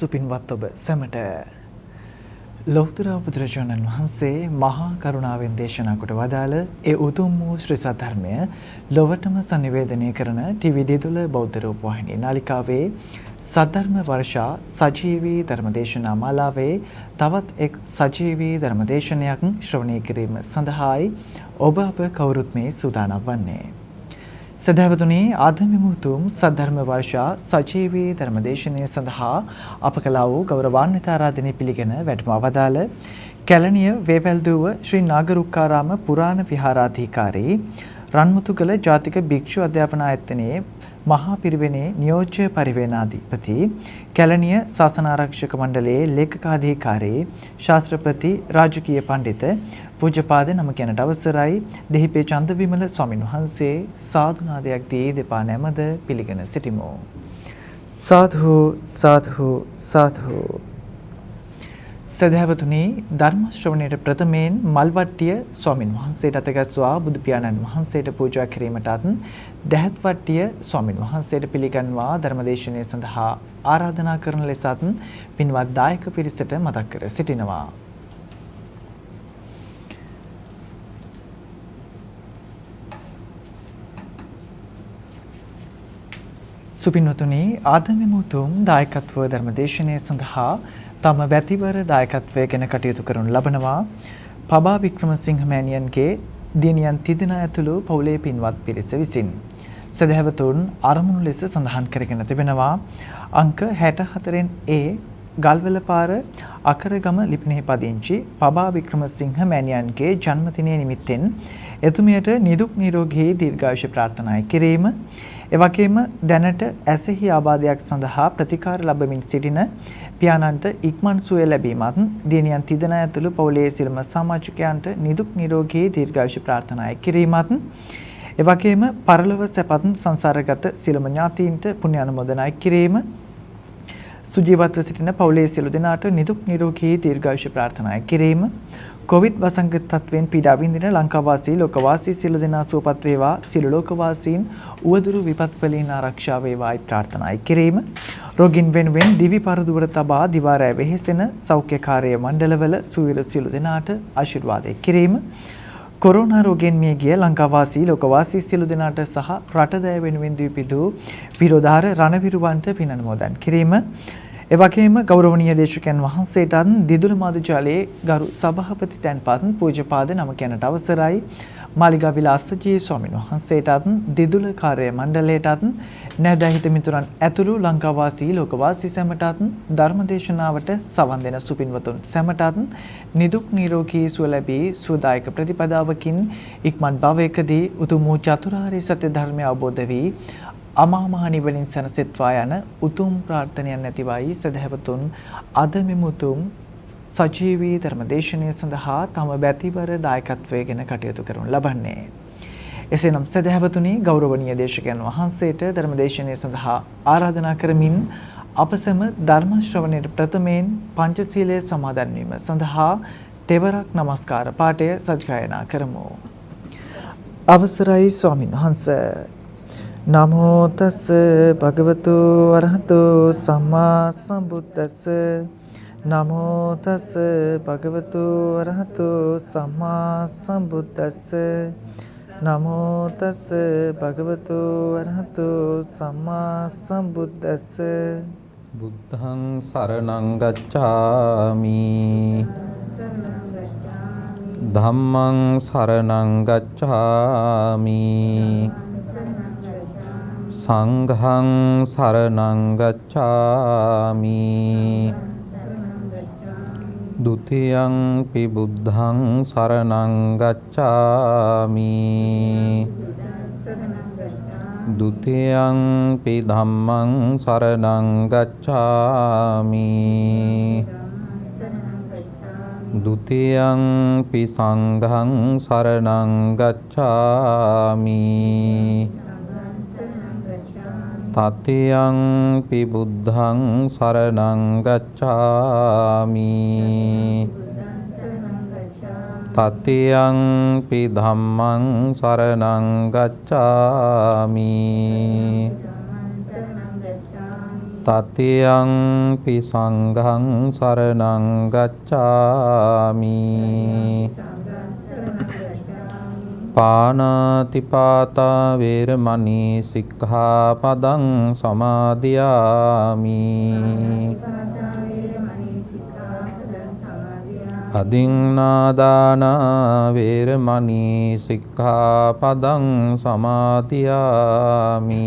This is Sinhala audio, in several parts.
සුපින්වත් ඔබ සැමට ලෞතර බුදුරජාණන් වහන්සේ මහා කරුණාවෙන් දේශනා කොට වදාළ ඒ උතුම් වූ ශ්‍රී සද්ධර්මය ලොවටම sannivedanaya කරන ටීවී දිදුල බෞද්ධ රූපවාහිනී නාලිකාවේ සද්ධර්ම වර්ෂා සජීවී ධර්මදේශනා මාලාවේ තවත් එක් සජීවී ධර්මදේශනයක් ශ්‍රවණය කිරීම සඳහායි ඔබ අප කවුරුත් මේ සූදානම් වන්නේ. සදහවතුනි අද මෙමුතුම් සද්ධර්ම වර්ෂා සජීවී ධර්මදේශනය සඳහා අප කළා වූ ගෞරවාන්විත ආරාධනය පිළිගෙන වැඩම අවදාළ කැලණිය වේවැල්දුව ශ්‍රී නාගරුක්කාරාම පුරාණ විහාරාධිකාරී රන්මුතුගල ජාතික භික්ෂු අධ්‍යාපන ආයතනයේ මහා පිරිවෙනේ නියෝජ්‍ය පරිවේනාධිපති කැලණිය ශාසනාරක්ෂක මණ්ඩලයේ ලේකකාධිකාරී ශාස්ත්‍රපති රාජකීය පඬිත පූජ්‍යපාද නම කියනට අවසරයි දෙහිපේ චන්දවිමල ස්වාමින් වහන්සේ සාදුනාදයක් දී දෙපා නැමද පිළිගෙන සිටිමු. සාධු සාධු සාධු. සදහවතුනි ධර්ම ශ්‍රවණයට ප්‍රථමයෙන් මල්වට්ටිය ස්වාමින් වහන්සේට අතගස්වා බුදු පියාණන් වහන්සේට පූජා කිරීමටත් දහත්වට්ටිය ස්වාමින් වහන්සේට පිළිගන්වා ධර්මදේශනය සඳහා ආරාධනා කරන ලෙසත් පින්වත් දායක පිරිසට මතක් කර සිටිනවා. සුපින්වතුනි ආද මෙමුතුම් දායකත්ව ධර්මදේශනය සඳහා තම වැතිවර දායකත්වය ගැන කටයුතු කරනු ලබනවා. පබා වික්‍රමසිංහ මෑණියන්ගේ දිනියන් තිදෙනා ඇතුළු පවුලේ පින්වත් පිරිස විසින් සදහැවතුන් අරමුණු ලෙස සඳහන් කරගෙන තිබෙනවා. අංක 64 A ගල්වල පාර අකරගම ලිපිනෙහි පදිංචි පබා වික්‍රමසිංහ මෑණියන්ගේ ජන්මදිනය නිමිත්තෙන් එතුමියට නිදුක් නිරෝගී දීර්ඝායුෂ ප්‍රාර්ථනා කිරීම, එවැගේම දැනට ඇසෙහි ආබාධයක් සඳහා ප්‍රතිකාර ලැබමින් සිටින පියාණන්ට ඉක්මන් සුවය ලැබීමත්, දියණියන් තිදෙනා ඇතුළු පවුලේ සියලුම සමාජිකයන්ට නිදුක් නිරෝගී දීර්ඝායුෂ ප්‍රාර්ථනා කිරීමත්, එවැගේම පරලොව සැපත් සංසාරගත සියලුම ඥාතීන්ට පුණ්‍ය අනුමෝදනා කිරීම, සුජීවත්ව සිටින පවුලේ සියලු දෙනාට නිදුක් නිරෝගී දීර්ඝායුෂ ප්‍රාර්ථනා කිරීම, කොවිඩ් වසංගත තත්වයෙන් පීඩා විඳින ලංකාවාසී ලෝකවාසී සියලු දෙනා සුවපත් වේවා, සියලු ලෝකවාසීන් උවදුරු විපත් වලින් ආරක්ෂා වේවායි ප්‍රාර්ථනා කිරීම, රෝගීන් වෙනුවෙන් දිවි පරදුවර තබා දිවාරෑ වෙහෙසෙන සෞඛ්‍ය කාර්ය මණ්ඩලවල සුවිර සියලු දෙනාට ආශිර්වාද කිරීම, කොරෝනා රෝගයෙන් මිය ගිය ලංකාවාසී ලෝකවාසී සියලු දෙනාට සහ රටදෑ වෙනුවෙන් දීපිදු විරෝධාර රණවිරුවන්ට පින් අනුමෝදන් කිරීම, එවැගේම ගෞරවනීය දේශකයන් වහන්සේටත් දිදුල මාධ්‍යාලයේ ගරු සභාපති තැන්පත් පූජ්‍යපාද නම කියනට අවසරයි මාලිගා විලාසජී ස්වාමීන් වහන්සේටත් දිදුල කාර්ය මණ්ඩලයටත් නැදහිත මිතුරන් ඇතුළු ලංකාවාසී ලෝකවාසී සැමටත් ධර්මදේශනාවට සවන් දෙන සුපින්වතුන් සැමටත් නිදුක් නිරෝගී සුව ලැබී සුවදායක ප්‍රතිපදාවකින් ඉක්මන් භවයකදී උතුම් වූ චතුරාර්ය සත්‍ය ධර්මය අවබෝධ වී අමා මහ නිවනින් සැනසෙත්වා යන උතුම් ප්‍රාර්ථනයන් ඇතිවයි සදහැවතුන් අද මෙම උතුම් සජීවී ධර්මදේශනය සඳහා තම බැතිවර දායකත්වයෙන් කටයුතු කරනු ලබන්නේ. එසේනම් සදහැවතුනි ගෞරවනීය දේශකයන් වහන්සේට ධර්මදේශනය සඳහා ආරාධනා කරමින් අප සැම ධර්ම ශ්‍රවණයට ප්‍රථමයෙන් පංචශීලයේ සමාදන් වීම සඳහා තෙවරක් නමස්කාර පාඨය සජ්ජායනා කරමු. අවසරයි ස්වාමීන් වහන්සේ. නමෝ තස් භගවතු අරහතෝ සම්මා සම්බුද්දස්ස. නමෝ තස් භගවතු අරහතෝ සම්මා සම්බුද්දස්ස. නමෝ තස් භගවතු අරහතෝ සම්මා සම්බුද්දස්ස. බුද්ධං සරණං ගච්ඡාමි. ධම්මං සරණං ගච්ඡාමි. සංඝං සරණං ගච්ඡාමි. ဒုတိယံ පි බුද්ධං සරණං ගච්ඡාමි. ဒုတိယံ පි ධම්මං සරණං ගච්ඡාමි. ဒုတိယံ පි සංඝං සරණං ගච්ඡාමි. තතියං පි බුද්ධං සරණං ගච්ඡාමි. තතියං පි ධම්මං සරණං ගච්ඡාමි. තතියං පි සංඝං සරණං ගච්ඡාමි පාණාතිපාතා වේරමණී සික්ඛාපදං සමාදියාමි අදින්නාදානා වේරමණී සික්ඛාපදං සමාදියාමි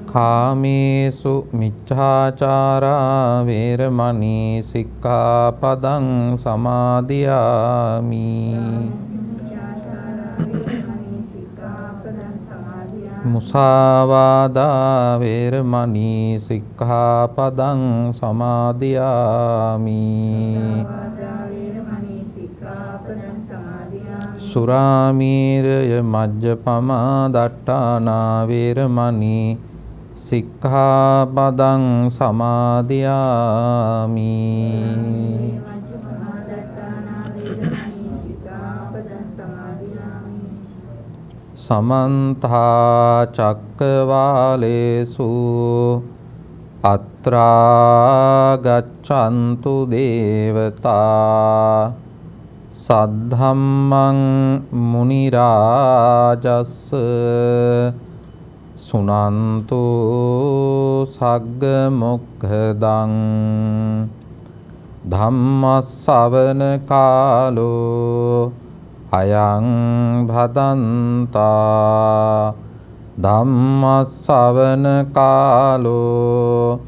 කාමේසු මිච්ඡාචාරා වේරමණී සික්ඛාපදං සමාදියාමි මුසාවාදා වේරමණී සික්ඛාපදං සමාදියාමි සුරාමීරය මජ්ජපමා දට්ඨානා වේරමණී සික්ඛාපදං සමාදියාමි සමන්ත චක්කවාලේසු අත්‍රා ගච්ඡන්තු දේවතා සද්ධම්මං මුනි රාජස්ස සුනන්තු සග්ග මොක්ඛදං ධම්මස්සවන කාලෝ අයං භදන්තා ධම්මස්සවන කාලෝ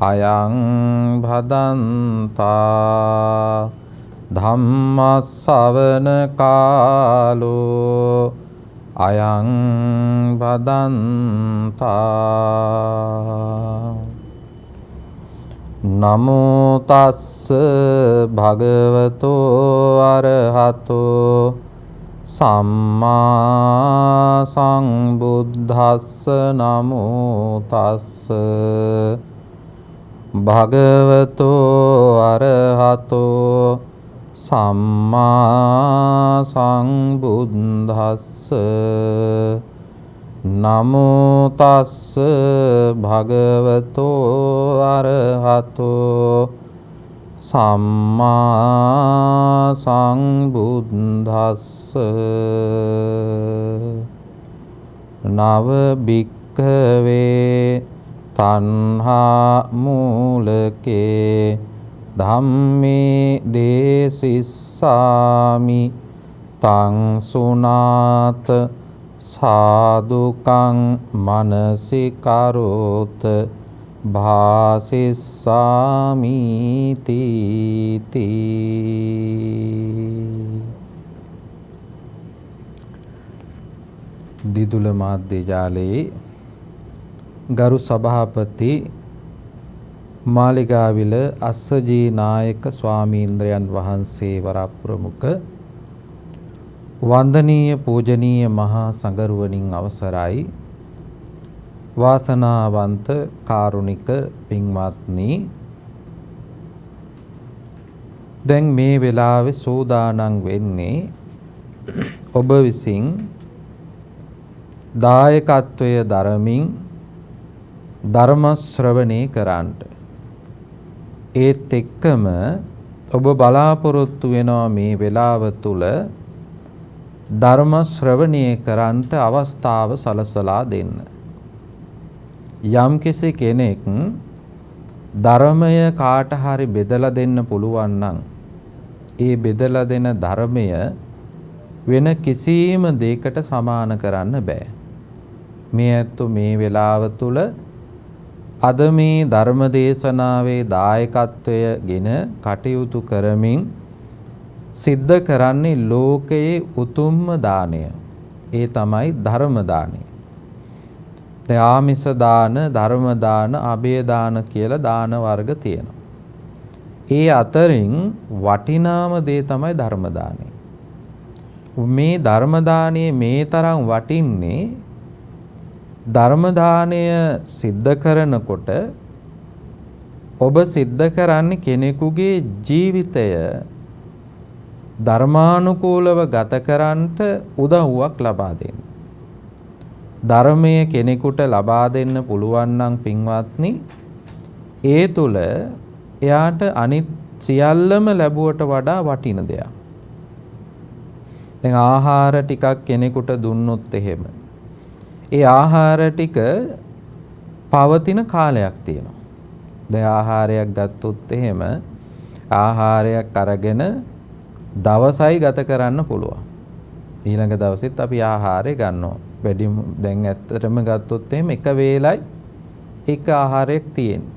අයං භදන්තා ධම්මස්සවන කාලෝ අයං භදන්තා නමෝ තස්ස භගවතෝ අරහතෝ සම්මා සංබුද්දස්ස නමෝ තස්ස භගවතෝ අරහතෝ සම්මා සංබුද්දස්ස නමෝ තස්ස භගවතෝ අරහතෝ සම්මා සංබුද්දස්ස නව භික්ඛවේ තණ්හා මූලකේ ධම්මේ දේසිස්සාමි තං සුනාත සාදුකං මනසිකරෝත භාසිස්සාමි තීති දිදුල මාධ්‍ය ජාලයේ ගරු සභාපති මාලිගාවිල අස්සජී නායක ස්වාමීන්ද්‍රයන් වහන්සේ වරප්‍රමුඛ වන්දනීය පූජනීය මහා සංඝරුවනින් අවසරයි වාසනාවන්ත කාරුණික පින්වත්නි දැන් මේ වෙලාවේ සූදානම් වෙන්නේ ඔබ විසින් දායකත්වය දරමින් ධර්ම ශ්‍රවණය කරන්නට ඒත් එක්කම ඔබ බලාපොරොත්තු වෙනවා මේ වෙලාව තුල ධර්ම ශ්‍රවණය කරන්නට අවස්ථාව සලසලා දෙන්න. යම් කෙනෙක් ධර්මය කාට හරි බෙදලා දෙන්න පුළුවන් නම් ඒ බෙදලා දෙන ධර්මය වෙන කිසිම දෙයකට සමාන කරන්න බෑ. මේ ඇත්තෝ මේ වෙලාව තුල අද මේ ධර්ම දේශනාවේ දායකත්වයගෙන කටයුතු කරමින් සිද්ධ කරන්නේ ලෝකයේ උතුම්ම දාණය. ඒ තමයි ධර්ම දාණය. ආමිස දාන, ධර්ම දාන, අභය දාන කියලා දාන වර්ග තියෙනවා. ඒ අතරින් වටිනාම දේ තමයි ධර්ම දාණය. මේ ධර්ම දාණය මේ තරම් වටින්නේ ධර්ම දාණය සිද්ධ කරනකොට ඔබ සිද්ධ කරන්නේ කෙනෙකුගේ ජීවිතය ධර්මානුකූලව ගත කරන්නට උදව්වක් ලබා දෙන්න. ධර්මය කෙනෙකුට ලබා දෙන්න පුළුවන් නම් පින්වත්නි ඒ තුල එයාට අනිත් සියල්ලම ලැබුවට වඩා වටින දෙයක්. දැන් ආහාර ටිකක් කෙනෙකුට දුන්නොත් එහෙම ඒ ආහාර ටික පවතින කාලයක් තියෙනවා. දැන් ආහාරයක් ගත්තොත් එහෙම ආහාරයක් අරගෙන දවසයි ගත කරන්න පුළුවන්. ඊළඟ දවසෙත් අපි ආහාරය ගන්නවා. වැඩි දැන් ඇත්තටම ගත්තොත් එහෙම එක වේලයි එක ආහාරයක් තියෙන්නේ.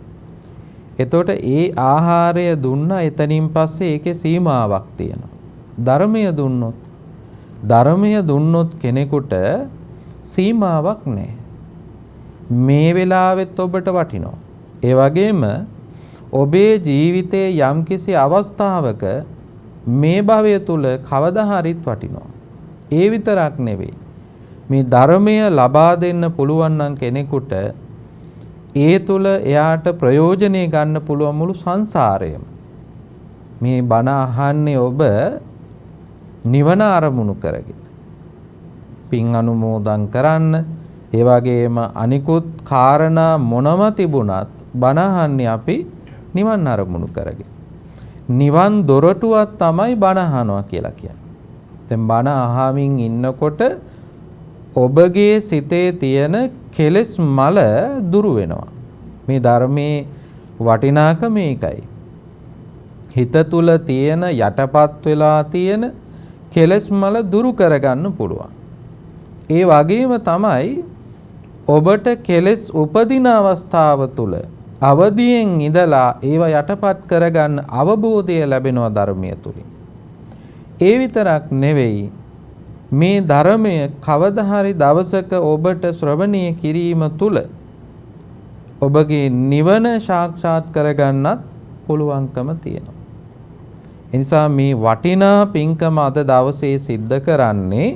එතකොට ඒ ආහාරය දුන්නා එතනින් පස්සේ ඒකේ සීමාවක් තියෙනවා. ධර්මය දුන්නොත් කෙනෙකුට සීමාවක් නැහැ. මේ වෙලාවෙත් ඔබට වටිනවා. ඒ වගේම ඔබේ ජීවිතයේ යම්කිසි අවස්ථාවක මේ භවය තුල කවදා හරිත් වටිනවා. ඒ විතරක් නෙවෙයි. මේ ධර්මය ලබා දෙන්න පුළුවන් නම් කෙනෙකුට ඒ තුල එයාට ප්‍රයෝජනෙ ගන්න පුළුවන් මුළු සංසාරයම. මේ බණ අහන්නේ ඔබ නිවන අරමුණු කරගෙන. පින් අනුමෝදන් කරන්න, ඒ වගේම අනිකුත් කාරණා මොනම තිබුණත් බණ අහන්නේ අපි නිවන් අරමුණු කරගෙන. නිවන් දොරටුවක් තමයි බණ අහනවා කියලා කියන්නේ. දැන් බණ අහමින් ඉන්නකොට ඔබගේ සිතේ තියෙන කෙලෙස් මල දුරු වෙනවා. මේ ධර්මයේ වටිනාකම මේකයි. හිත තුල තියෙන යටපත් වෙලා තියෙන කෙලෙස් මල දුරු කරගන්න පුළුවන්. ඒ වගේම තමයි ඔබට කෙලෙස් උපදින අවස්ථාව තුල අවදියෙන් ඉඳලා ඒව යටපත් කරගන්න අවබෝධය ලැබෙනවා ධර්මයේ තුලින්. ඒ විතරක් නෙවෙයි මේ ධර්මය කවදා හරි දවසක ඔබට ශ්‍රවණය කිරීම තුල ඔබගේ නිවන සාක්ෂාත් කරගන්නත් පුළුවන්කම තියෙනවා. ඒ නිසා මේ වටිනා පින්කම අද දවසේ සිද්ධ කරන්නේ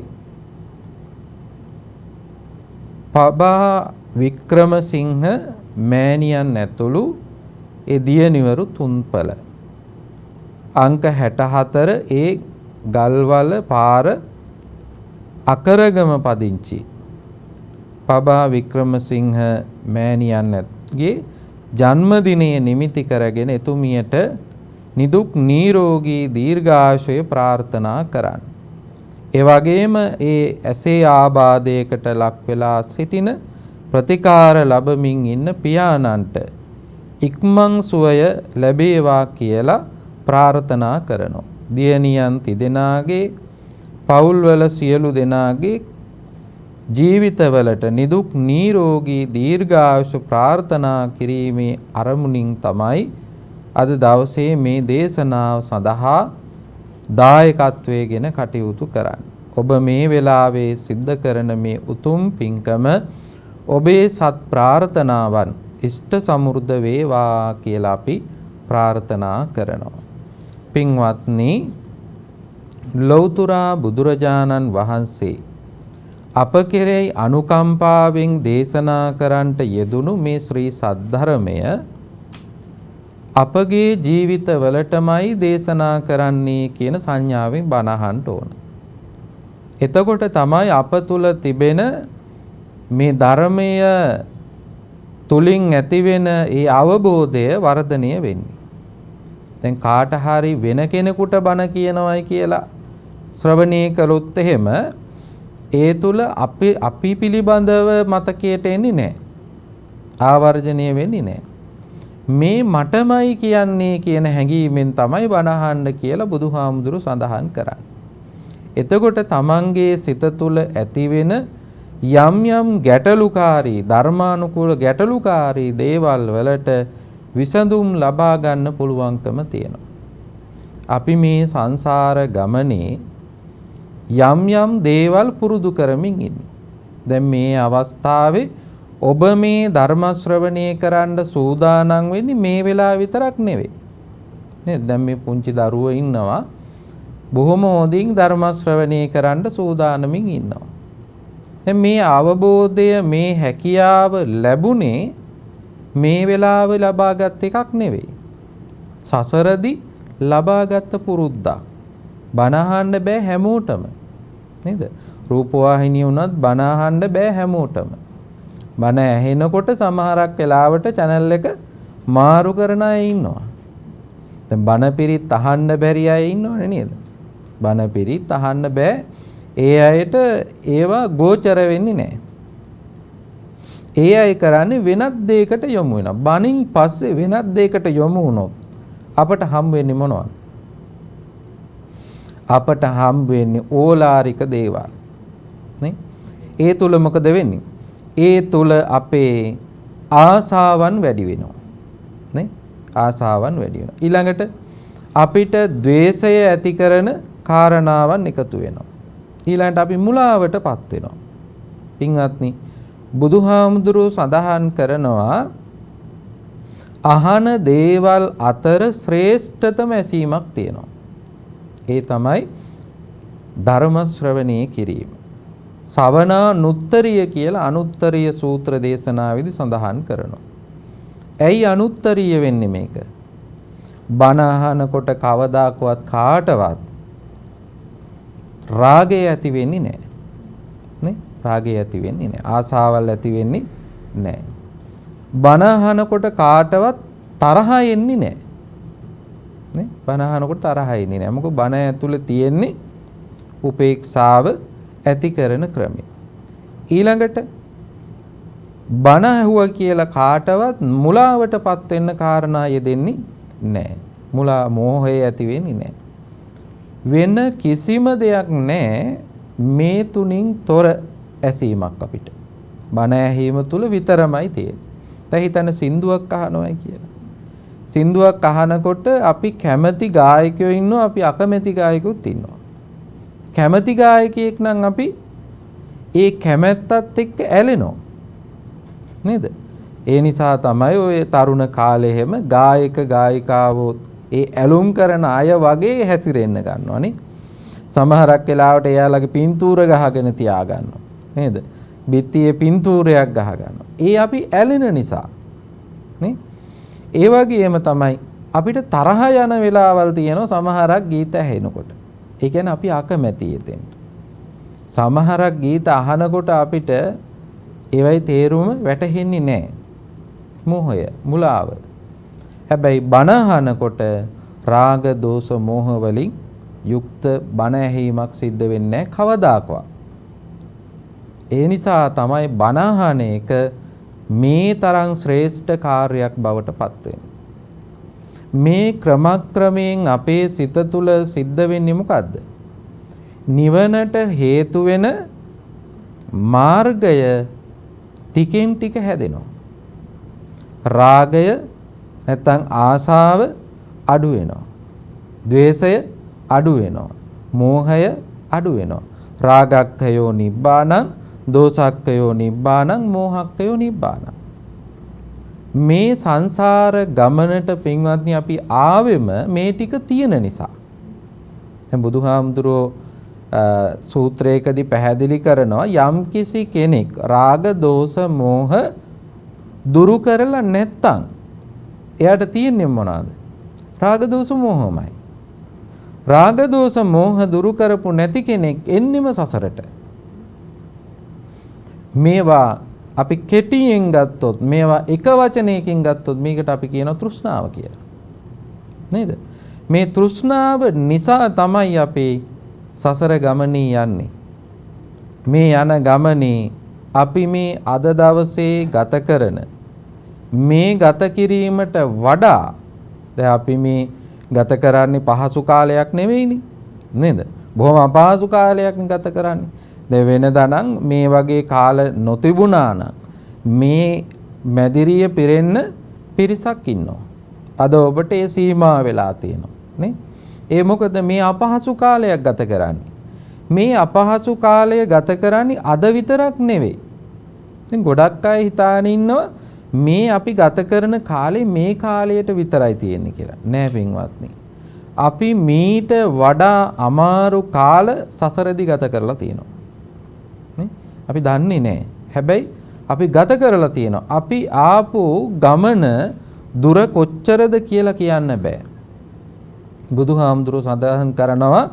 පබා වික්‍රමසිංහ මෑණියන් ඇතුළු ඒ දියණිවරු තුන්පළ අංක 64 ඒ ගල්වල පාර අකරගම පදිංචි පබා වික්‍රමසිංහ මෑණියන්ගේ ජන්මදිනයේ නිමිති කරගෙන එතුමියට නිදුක් නිරෝගී දීර්ඝායුෂය ප්‍රාර්ථනා කරන්න. ඒ වගේම ඒ ඇසේ ආබාධයකට ලක් වෙලා සිටින ප්‍රතිකාර ලැබමින් ඉන්න පියාණන්ට ඉක්මන් සුවය ලැබේවා කියලා ප්‍රාර්ථනා කරනවා. දියණියන් තිදෙනාගේ පවුල්වල සියලු දෙනාගේ ජීවිතවලට නිදුක් නිරෝගී දීර්ඝායුෂ ප්‍රාර්ථනා කිරීමේ අරමුණින් තමයි අද දවසේ මේ දේශනාව සඳහා දායකත්වයෙන් කටයුතු කරන්නේ. ඔබ මේ වෙලාවේ සිද්ධ කරන මේ උතුම් පින්කම ඔබේ සත් ප්‍රාර්ථනාවන් ඉෂ්ට සමෘද්ධ වේවා කියලා අපි ප්‍රාර්ථනා කරනවා. පින්වත්නි, ලෞතර බුදුරජාණන් වහන්සේ අප කෙරෙහි අනුකම්පාවෙන් දේශනා කරන්නට යෙදුණු මේ ශ්‍රී සද්ධර්මය අපගේ ජීවිතවලටමයි දේශනා කරන්නේ කියන සංඥාවෙන් බණ අහන්න ඕන. එතකොට තමයි අප තුල තිබෙන මේ ධර්මය තුලින් ඇතිවෙන ඒ අවබෝධය වර්ධනය වෙන්නේ. දැන් කාට හරි වෙන කෙනෙකුට බණ කියනවායි කියලා ශ්‍රවණය කළොත් එහෙම ඒ තුල අපි පිළිබඳව මතකයට එන්නේ නැහැ. ආවර්ජනය වෙන්නේ නැහැ. මේ මටමයි කියන්නේ කියන හැඟීමෙන් තමයි බණ අහන්න කියලා බුදුහාමුදුරු සඳහන් කරන්නේ. එතකොට තමන්ගේ සිත තුළ ඇතිවෙන යම් යම් ගැටලුකාරී ධර්මානුකූල ගැටලුකාරී දේවල් වලට විසඳුම් ලබා ගන්න පුළුවන්කම තියෙනවා. අපි මේ සංසාර ගමනේ යම් යම් දේවල් පුරුදු කරමින් ඉන්නේ. දැන් මේ අවස්ථාවේ ඔබ මේ ධර්ම ශ්‍රවණය කරන්න සූදානම් වෙන්නේ මේ වෙලාව විතරක් නෙවෙයි. නේද? දැන් මේ පුංචි දරුවෝ ඉන්නවා. බොහොම හොඳින් ධර්ම ශ්‍රවණය කරන්න සූදානමින් ඉන්නවා. දැන් මේ අවබෝධය මේ හැකියාව ලැබුණේ මේ වෙලාවේ ලබාගත් එකක් නෙවෙයි. සසරදී ලබාගත් පුරුද්දක්. බණ අහන්න බෑ හැමෝටම. නේද? රූපවාහිනිය වුණත් බණ අහන්න බෑ හැමෝටම. බණ ඇහෙනකොට සමහරක් වෙලාවට channel එක මාරු කරන අය ඉන්නවා. දැන් බණ පිරිත් අහන්න බැරි අය ඉන්නවනේ නේද? බණ පිරිත් අහන්න බෑ. ඒ අයට ඒවා ගෝචර වෙන්නේ නැහැ. ඒ අය කරන්නේ වෙනත් දෙයකට යොමු වෙනවා. බණින් පස්සේ වෙනත් දෙයකට යොමු වුණොත් අපට හම් වෙන්නේ මොනවද? අපට හම් වෙන්නේ ඕලාරික දේවල්. නේ? ඒ තුල මොකද වෙන්නේ? ඒ තුල අපේ ආසාවන් වැඩි වෙනවා. නේ? ආසාවන් වැඩි වෙනවා. ඊළඟට අපිට ද්වේෂය ඇති කරන කාරණාවන් එකතු වෙනවා. ඊළඟට අපි මුලාවටපත් වෙනවා. පින්වත්නි, බුදුහාමුදුරුවෝ සඳහන් කරනවා අහන දේවල් අතර ශ්‍රේෂ්ඨතම ඇසීමක් තියෙනවා. ඒ තමයි ධර්ම ශ්‍රවණය කිරීම. සවනානුත්තරිය කියලා අනුත්තරීය සූත්‍ර දේශනාවේදී සඳහන් කරනවා. ඇයි අනුත්තරීය වෙන්නේ මේක? බණ අහනකොට කවදාකවත් කාටවත් රාගය ඇති වෙන්නේ නැහැ. නේ? රාගය ඇති වෙන්නේ නැහැ. ආසාවල් ඇති වෙන්නේ නැහැ. බණ අහනකොට කාටවත් තරහ එන්නේ නැහැ. නේ? බණ අහනකොට තරහ එන්නේ නැහැ. මොකද බණ ඇතුලේ තියෙන්නේ උපේක්ෂාව ඇති කරන ක්‍රමය. ඊළඟට බණ ඇහුවා කියලා කාටවත් මුලාවටපත් වෙන්න කාරණා යෙදෙන්නේ නැහැ. මුලා මෝහය ඇති වෙන්නේ නැහැ. වෙන කිසිම දෙයක් නැහැ මේ තුنين තොර ඇසීමක් අපිට. බණ ඇහිම තුල විතරමයි තියෙන්නේ. දැන් හිතන්න සින්දුවක් අහනවායි කියලා. සින්දුවක් අහනකොට අපි කැමති ගායකයෝ ඉන්නවා, අපි අකමැති ගායකයොත් ඉන්නවා. කැමති ගායකයෙක් නම් අපි ඒ කැමැත්තත් එක්ක ඇලෙනවා. නේද? ඒ නිසා තමයි ඔය තරුණ කාලේ හැම ගායක ගායිකාවෝ ඒ ඇලුම් කරන අය වගේ හැසිරෙන්න ගන්නවනේ. සමහරක් වෙලාවට එයාලගේ පින්තූර ගහගෙන තියා ගන්නවා. නේද? බිත්තියේ පින්තූරයක් ගහ ගන්නවා. ඒ අපි ඇලෙන නිසා. නේ? ඒ වගේම තමයි අපිට තරහ යන වෙලාවල් තියෙනවා සමහරක් ගීත ඇහෙනකොට. ඒ කියන්නේ අපි අකමැති එතෙන්. සමහරක් ගීත අහනකොට අපිට ඒවයි තේරුම වැටහෙන්නේ නැහැ. මෝහය, මුලාව. හැබැයි බණ අහනකොට රාග, දෝෂ, මෝහ වලින් යුක්ත බණ ඇහිීමක් සිද්ධ වෙන්නේ නැහැ කවදාකවත්. ඒ නිසා තමයි බණ අහන එක මේ තරම් ශ්‍රේෂ්ඨ කාර්යයක් බවට පත් වෙන්නේ. මේ ක්‍රමක්‍රමයෙන් අපේ සිත තුළ සිද්ධ වෙන්නේ මොකද්ද? නිවනට හේතු වෙන මාර්ගය ටිකෙන් ටික හැදෙනවා. රාගය නැත්නම් ආසාව අඩු වෙනවා. ද්වේෂය අඩු වෙනවා. මෝහය අඩු වෙනවා. රාගක්ඛයෝ නිබ්බානං, දෝසක්ඛයෝ නිබ්බානං, මෝහක්ඛයෝ නිබ්බානං. මේ සංසාර ගමනට පින්වත්නි අපි ආවෙම මේ ටික තියෙන නිසා. දැන් බුදුහාමුදුරුවෝ සූත්‍රයකදී පැහැදිලි කරනවා යම්කිසි කෙනෙක් රාග, දෝෂ, මෝහ දුරු කරලා නැත්තම් එයාට තියෙන්නේ මොනවාද? රාග, දෝෂ, මෝහමයි. රාග, දෝෂ, මෝහ දුරු කරපු නැති කෙනෙක් එන්නෙම සසරට. මේවා අපි කෙටියෙන් ගත්තොත්, මේවා එක වචනයකින් ගත්තොත් මේකට අපි කියනවා තෘෂ්ණාව කියලා. නේද? මේ තෘෂ්ණාව නිසා තමයි අපි සසර ගමනේ යන්නේ. මේ යන ගමනේ අපි මේ අද දවසේ ගත කරන මේ ගත කිරීමට වඩා දැන් අපි මේ ගත කරන්නේ පහසු කාලයක් නෙවෙයිනේ. නේද? බොහොම අපහසු කාලයක් ගත කරන්නේ. දැන් වෙනදා නම් මේ වගේ කාල නොතිබුණා නම් මේ මැදිරිය පිරෙන්න පිරිසක් ඉන්නවා. අද ඔබට ඒ සීමා වෙලා තියෙනවා නේ. ඒ මොකද මේ අපහසු කාලයක් ගත කරන්නේ. මේ අපහසු කාලය ගත කරන්නේ අද විතරක් නෙවෙයි. දැන් ගොඩක් අය හිතාගෙන ඉන්නවා මේ අපි ගත කරන කාලේ මේ කාලයට විතරයි තියෙන්නේ කියලා. නෑ පින්වත්නි. අපි මීට වඩා අමාරු කාල සසරදී ගත කරලා තියෙනවා. නේ? අපි දන්නේ නෑ. හැබැයි අපි ගත කරලා තියෙනවා. අපි ආපු ගමන දුර කොච්චරද කියලා කියන්න බෑ. බුදුහාමුදුරුවෝ සඳහන් කරනවා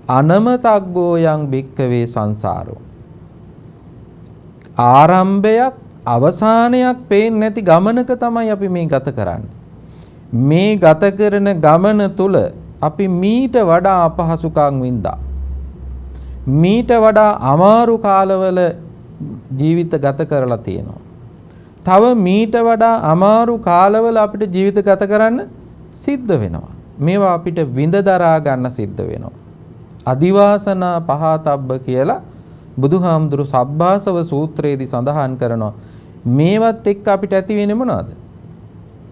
අනමතග්ගෝ යං භික්ඛවේ සංසාරෝ. ආරම්භයක් අවසානයක් පේන්නේ නැති ගමනක තමයි අපි මේ ගත කරන්නේ. මේ ගත කරන ගමන තුල අපි මීට වඩා අපහසුකම් වින්දා. මීට වඩා අමාරු කාලවල ජීවිත ගත කරලා තියෙනවා. තව මීට වඩා අමාරු කාලවල අපිට ජීවිත ගත කරන්න සිද්ධ වෙනවා. මේවා අපිට විඳ දරා ගන්න සිද්ධ වෙනවා. අදිවාසනා පහතබ්බ කියලා බුදුහාමුදුරු සබ්බාසව සූත්‍රයේදී සඳහන් කරනවා. මේවත් එක්ක අපිට ඇති වෙන්නේ මොනවද?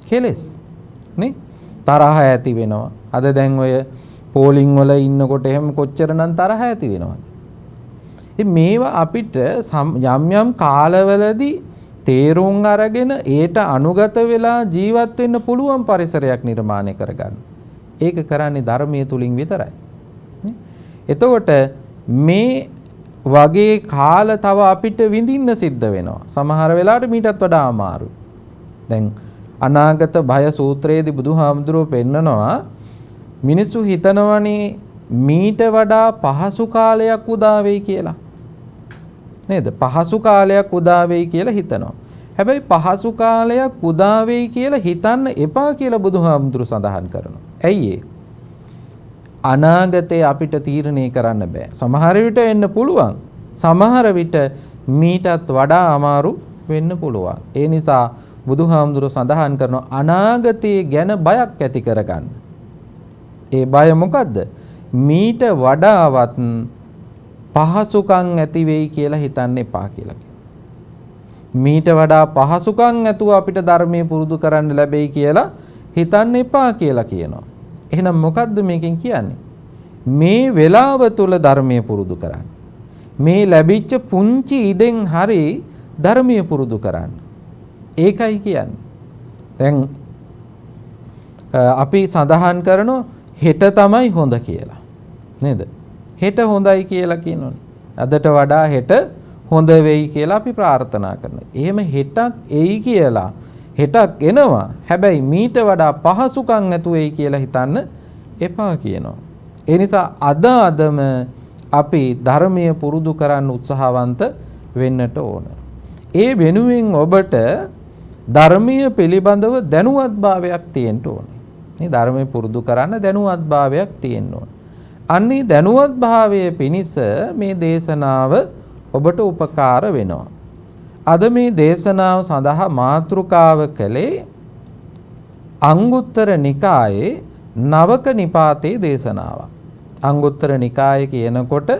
කෙලෙස් නේ? තරහ ඇති වෙනවා. අද දැන් ඔය පෝලිං වල ඉන්නකොට එහෙම කොච්චරනම් තරහ ඇති වෙනවද? ඉතින් මේවා අපිට යම් යම් කාලවලදී තේරුම් අරගෙන ඒට අනුගත වෙලා ජීවත් වෙන්න පුළුවන් පරිසරයක් නිර්මාණය කරගන්න. ඒක කරන්නේ ධර්මයේ තුලින් විතරයි. එතකොට මේ වගේ කාල තව අපිට විඳින්න සිද්ධ වෙනවා. සමහර වෙලාවට මීටත් වඩා අමාරු. දැන් අනාගත භය සූත්‍රයේදී බුදුහාමුදුරුවෝ පෙන්නනවා මිනිස්සු හිතනවනේ මීට වඩා පහසු කාලයක් උදා වෙයි කියලා. නේද? පහසු කාලයක් උදා වෙයි කියලා හිතනවා. හැබැයි පහසු කාලයක් උදා වෙයි කියලා හිතන්න එපා කියලා බුදුහාමුදුරුවෝ සඳහන් කරනවා. ඇයි ඒ? අනාගතේ අපිට තීරණය කරන්න බෑ. සමහර විට එන්න පුළුවන්. සමහර විට මීටත් වඩා අමාරු වෙන්න පුළුවන්. ඒ නිසා බුදුහාමුදුරුවෝ සඳහන් කරනවා අනාගතයේ ගැන බයක් ඇති කරගන්න. ඒ බය මොකද්ද? මීට වඩාවත් පහසුකම් ඇති වෙයි කියලා හිතන්න එපා කියලා කියනවා. මීට වඩා පහසුකම් ඇතුව අපිට ධර්මයේ පුරුදු කරන්න ලැබෙයි කියලා හිතන්න එපා කියලා කියනවා. එහෙනම් මොකද්ද මේකෙන් කියන්නේ? මේ වෙලාව තුල ධර්මයේ පුරුදු කරන්න. මේ ලැබිච්ච පුංචි ඉඩෙන් හරි ධර්මයේ පුරුදු කරන්න. ඒකයි කියන්නේ. දැන් අපි සඳහන් කරනවා හෙට තමයි හොඳ කියලා. නේද? හෙට හොඳයි කියලා කියනෝනේ. අදට වඩා හෙට හොඳ වෙයි කියලා අපි ප්‍රාර්ථනා කරනවා. එහෙම හෙටක් එයි කියලා හෙටක් එනවා. හැබැයි මීට වඩා පහසුකම් නැතුව එයි කියලා හිතන්න එපා කියනවා. ඒ නිසා අදම අපි ධර්මයේ පුරුදු කරන්න උත්සාහවන්ත වෙන්නට ඕන. ඒ වෙනුවෙන් ඔබට ධර්මීය පිළිබඳව දැනුවත්භාවයක් තියෙන්න ඕනේ. මේ ධර්මයේ පුරුදු කරන්න දැනුවත්භාවයක් තියෙන්න ඕනේ. අන්නේ දැනුවත්භාවයේ පිණිස මේ දේශනාව ඔබට උපකාර වෙනවා. අද මේ දේශනාව සඳහා මාතෘකාව කළේ අංගුත්තර නිකායේ නවක නිපාතේ දේශනාවක්. අංගුත්තර නිකාය කියනකොට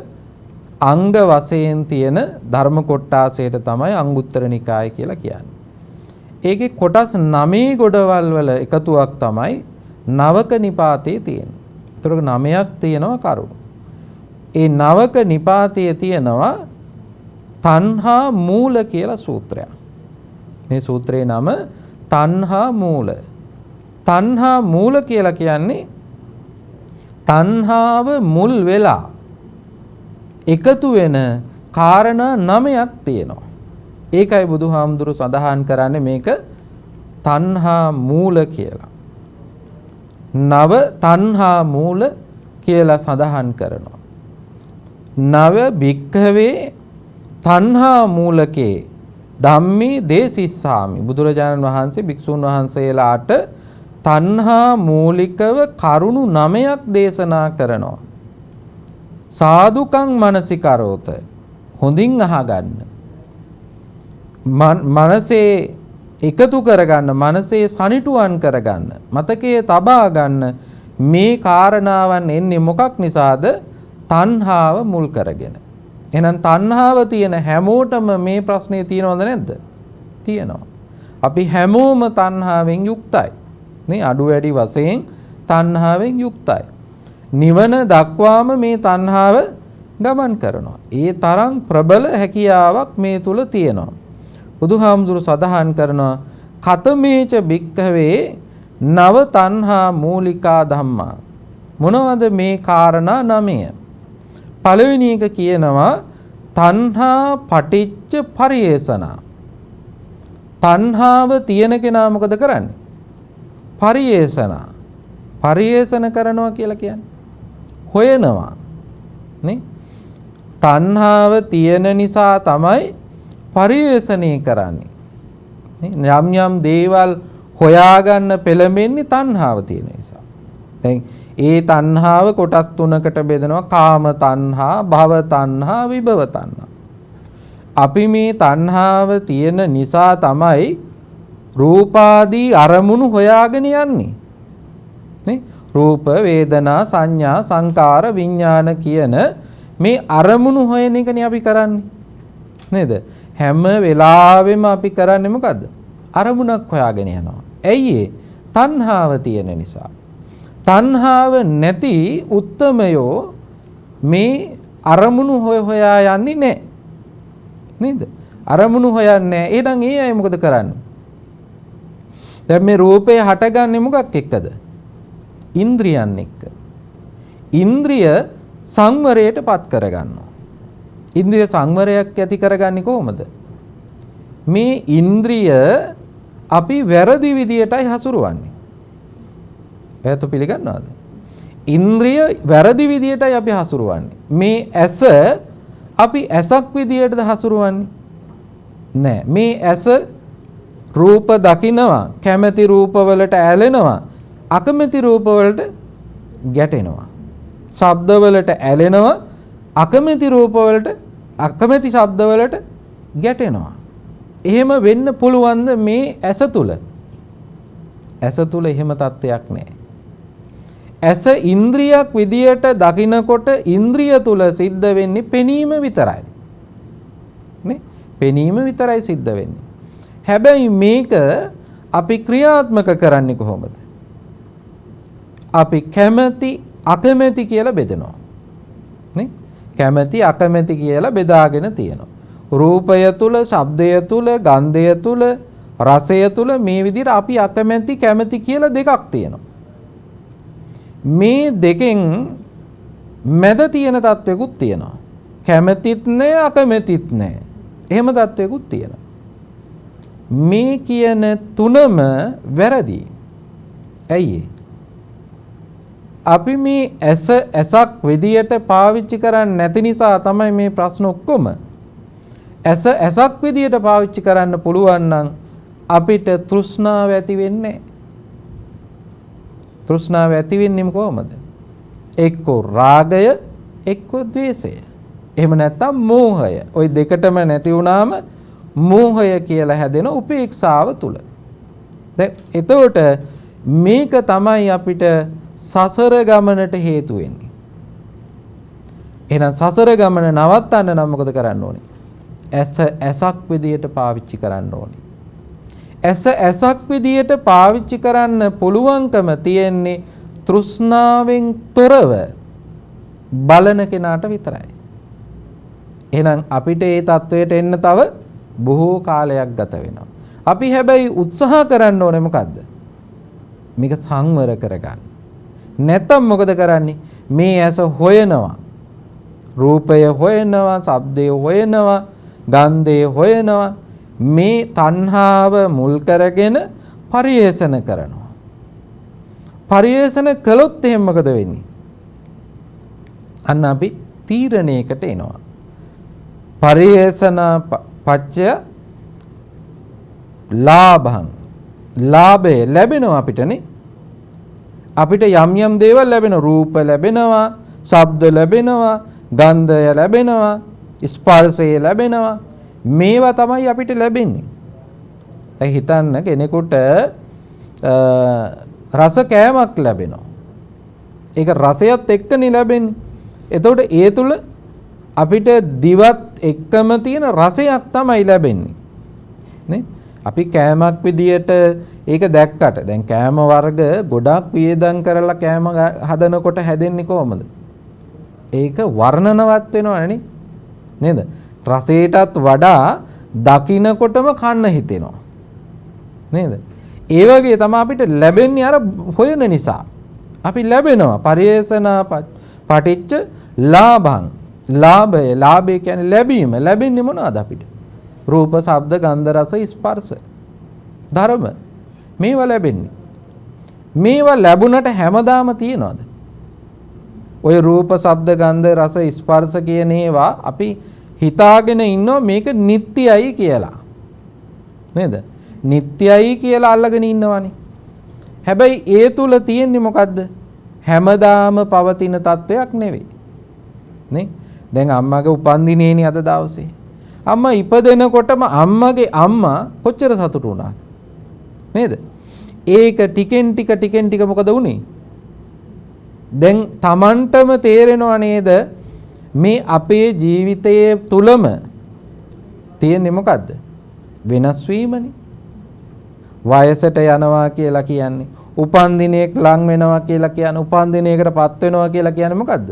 අංග වශයෙන් තියෙන ධර්ම කොටාසයට තමයි අංගුත්තර නිකාය කියලා කියන්නේ. ඒකේ කොටස් 9 ගොඩවල් වල එකතුවක් තමයි නවක නිපාතේ තියෙන්නේ. ඒතර 9ක් තියෙනවා කරුණු. ඒ නවක නිපාතයේ තියෙනවා තණ්හා මූල කියලා සූත්‍රයක්. මේ සූත්‍රයේ නම තණ්හා මූල. තණ්හා මූල කියලා කියන්නේ තණ්හාව මුල් වෙලා එකතු වෙන කාරණා 9ක් තියෙනවා. ඒකයි බුදුහාමුදුරු සඳහන් කරන්නේ මේක තණ්හා මූල කියලා. නව තණ්හා මූල කියලා සඳහන් කරනවා. නව භික්ඛවේ තණ්හා මූලකේ ධම්මේ දේසිස්සාමි. බුදුරජාණන් වහන්සේ භික්ෂුන් වහන්සේලාට තණ්හා මූලිකව කරුණු 9ක් දේශනා කරනවා. සාදුකං මනසිකරෝත. හොඳින් අහගන්න. මනසේ එකතු කරගන්න, මනසේ සනිටුවන් කරගන්න, මතකයේ තබා ගන්න. මේ කාරණාවන් එන්නේ මොකක් නිසාද? තණ්හාව මුල් කරගෙන. එහෙනම් තණ්හාව තියෙන හැමෝටම මේ ප්‍රශ්නේ තියෙනවද නැද්ද? තියෙනවා. අපි හැමෝම තණ්හාවෙන් යුක්තයි. නේ අඩු වැඩි වශයෙන් තණ්හාවෙන් යුක්තයි. නිවන දක්වාම මේ තණ්හාව ගමන් කරනවා. ඒ තරම් ප්‍රබල හැකියාවක් මේ තුල තියෙනවා. බුදුහාමුදුරු සඳහන් කරනවා කතමේච භික්ඛවේ නව තණ්හා මූලිකා ධම්මා. මොනවද මේ කාරණා 9? පළවෙනි එක කියනවා තණ්හා පටිච්ච පරියේසනා. තණ්හාව තියෙන කෙනා මොකද කරන්නේ? පරියේසනා. පරියේසන කරනවා කියලා කියන්නේ හොයනවා. නේ? තණ්හාව තියෙන නිසා තමයි පරිේෂණය කරන්නේ. නේ? යම් යම් දේවල් හොයාගන්න පෙළඹෙන්නේ තණ්හාව තියෙන නිසා. දැන් ඒ තණ්හාව කොටස් තුනකට බෙදනවා. කාම තණ්හා, භව තණ්හා, විභව තණ්හා. අපි මේ තණ්හාව තියෙන නිසා තමයි රූපාදී අරමුණු හොයාගෙන යන්නේ. නේ? රූප, වේදනා, සංඥා, සංකාර, විඥාන කියන මේ අරමුණු හොයන එකනේ අපි කරන්නේ. නේද? හැම වෙලාවෙම අපි කරන්නේ මොකද්ද? අරමුණක් හොයාගෙන යනවා. ඇයි ඒ? තණ්හාව තියෙන නිසා. තණ්හාව නැති උත්තමයෝ මේ අරමුණු හොයා යන්නේ නැහැ. නේද? අරමුණු හොයන්නේ. එහෙනම් ඒ අය මොකද කරන්නේ? දැන් මේ රූපය හටගන්නේ මොකක් එක්කද? ඉන්ද්‍රියන් එක්ක. ඉන්ද්‍රිය සංවරයට පත් කරගන්නවා. ඉන්ද්‍රිය සංවරයක් ඇති කරගන්නේ කොහොමද? මේ ඉන්ද්‍රිය අපි වැරදි විදියටයි හසුරුවන්නේ. එයාට පිළිගන්නවද? ඉන්ද්‍රිය වැරදි විදියටයි අපි හසුරුවන්නේ. මේ ඇස අපි ඇසක් විදියටද හසුරුවන්නේ? නෑ. මේ ඇස රූප දකිනවා, කැමැති රූපවලට ඇලෙනවා, අකමැති රූපවලට ගැටෙනවා. ශබ්දවලට ඇලෙනවා, අකමැති රූපවලට, අකමැති ශබ්දවලට ගැටෙනවා. එහෙම වෙන්න පුළුවන්ද මේ ඇස තුල? ඇස තුල එහෙම තත්ත්වයක් නැහැ. ඇස ඉන්ද්‍රියක් විදියට දකිනකොට ඉන්ද්‍රිය තුල සිද්ධ වෙන්නේ පෙනීම විතරයි. නේ? පෙනීම විතරයි සිද්ධ වෙන්නේ. හැබැයි මේක අපි ක්‍රියාත්මක කරන්නේ කොහොමද? අපි කැමැති අකමැති කියලා බෙදනවා. නේ? කැමැති අකමැති කියලා බෙදාගෙන තියෙනවා. රූපය තුල, ශබ්දය තුල, ගන්ධය තුල, රසය තුල මේ විදිහට අපි අකමැති කැමැති කියලා දෙකක් තියෙනවා. මේ දෙකෙන් මැද තියෙන තත්වයකුත් තියෙනවා. කැමැතිත් නැහැ, අකමැතිත් නැහැ. එහෙම තත්වයකුත් තියෙනවා. මේ කියන තුනම වැරදි. ඇයි? අපි මේ ඇසක් විදියට පාවිච්චි කරන්නේ නැති නිසා තමයි මේ ප්‍රශ්න ඔක්කොම. ඇසක් විදියට පාවිච්චි කරන්න පුළුවන් නම් අපිට තෘෂ්ණාව ඇති වෙන්නේ. තෘෂ්ණාව ඇති වෙන්නේ කොහොමද? එක්කෝ රාගය, එක්කෝ ද්වේෂය. එහෙම නැත්නම් මෝහය. ওই දෙකටම නැති වුණාම මෝහය කියලා හැදෙන උපේක්ෂාව තුල. දැන් එතකොට මේක තමයි අපිට සසර ගමනට හේතු වෙන්නේ. එහෙනම් සසර ගමන නවත්තන්න නම් මොකද කරන්න ඕනේ? ඇසක් විදියට පාවිච්චි කරන්න ඕනේ. ඇසක් විදියට පාවිච්චි කරන්න පුළුවන්කම තියෙන්නේ තෘෂ්ණාවෙන් තොරව බලන කෙනාට විතරයි. එහෙනම් අපිට මේ தത്വයට එන්න තව බොහෝ කාලයක් ගත වෙනවා. අපි හැබැයි උත්සාහ කරන්න ඕනේ මොකද්ද? මේක සංවර කරගන්න. නැත්තම් මොකද කරන්නේ? මේ ඇස හොයනවා. රූපය හොයනවා, ශබ්දය හොයනවා, ගන්ධය හොයනවා. මේ තණ්හාව මුල් කරගෙන පරිේෂණ කරනවා. පරිේෂණ කළොත් එහෙනම් මොකද වෙන්නේ? අන්න අපි තීරණයකට එනවා. පරිේෂණ පච්චය ලාභං. ලාභය ලැබෙනවා අපිටනේ. අපිට යම් යම් දේවල් ලැබෙනවා. රූප ලැබෙනවා, ශබ්ද ලැබෙනවා, ගන්ධය ලැබෙනවා, ස්පර්ශය ලැබෙනවා. මේවා තමයි අපිට ලැබෙන්නේ. දැන් හිතන්න කෙනෙකුට රස කෑමක් ලැබෙනවා. ඒක රසයත් එක්කනේ ලැබෙන්නේ. එතකොට ඒ තුල අපිට දිවත් එක්කම තියෙන රසයක් තමයි ලැබෙන්නේ. නේ? අපි කෑමක් විදියට ඒක දැක්කට දැන් කෑම වර්ග ගොඩක් වියදම් කරලා කෑම හදනකොට හැදෙන්නේ කොහොමද? ඒක වර්ණනවත් වෙනවනේ නේද? රසයටත් වඩා දකින්නකොටම කන්න හිතෙනවා. නේද? ඒ වගේ තමයි අපිට ලැබෙන්නේ අර හොයන නිසා. අපි ලැබෙනවා පරිේෂණ පටිච්ච ලාභං. ලාභය කියන්නේ ලැබීම. ලැබෙන්නේ මොනවද අපිට? රූප, ශබ්ද, ගන්ධ, රස, ස්පර්ශ. ධර්ම. මේවා ලැබෙන්නේ. මේවා ලැබුණට හැමදාම තියනවාද? ඔය රූප, ශබ්ද, ගන්ධ, රස, ස්පර්ශ කියන ඒවා අපි හිතාගෙන ඉන්නවා මේක නිට්ටයයි කියලා. නේද? නිට්ටයයි කියලා අල්ලගෙන ඉන්නවනේ. හැබැයි ඒ තුල තියෙන්නේ මොකද්ද? හැමදාම පවතින තත්වයක් නෙවෙයි. නේ? දැන් අම්මගේ උපන්දිනේනේ අද දවසේ. අම්මා ඉපදෙනකොටම අම්මගේ අම්මා කොච්චර සතුටු වුණාද? නේද? ඒක ටිකෙන් ටික මොකද වුනේ? දැන් Tamanටම තේරෙනව නේද මේ අපේ ජීවිතයේ තුලම තියෙන්නේ මොකද්ද? වෙනස් වීමනේ. වයසට යනවා කියලා කියන්නේ, උපන්දිනයක ලං වෙනවා කියලා කියන්නේ, උපන්දිනයකටපත් වෙනවා කියලා කියන්නේ මොකද්ද?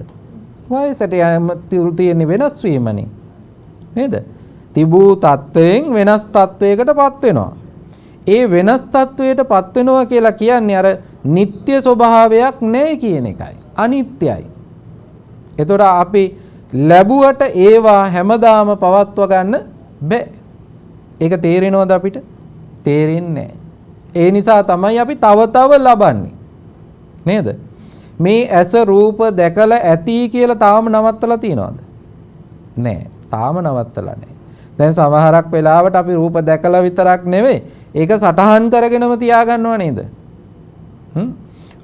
වයසට යෑම තියෙන වෙනස් වීමනේ. නේද? තිබූ තත්වයෙන් වෙනස් තත්වයකටපත් වෙනවා. ඒ වෙනස් තත්වයටපත් වෙනවා කියලා කියන්නේ අර නিত্য ස්වභාවයක් නැහැ කියන එකයි. අනිත්‍යයි. එතකොට අපි ලැබුවට ඒවා හැමදාම පවත්ව ගන්න බෑ. ඒක තේරෙනවද අපිට? තේරෙන්නේ නැහැ. ඒ නිසා තමයි අපි තව ලබන්නේ. නේද? මේ ඇස රූප දැකලා ඇති කියලා තාම නවත්තලා තියනවද? නෑ. තාම නවත්තලා නෑ. දැන් සමහරක් වෙලාවට අපි රූප දැකලා විතරක් නෙවෙයි ඒක සටහන් කරගෙනම තියාගන්නව නේද?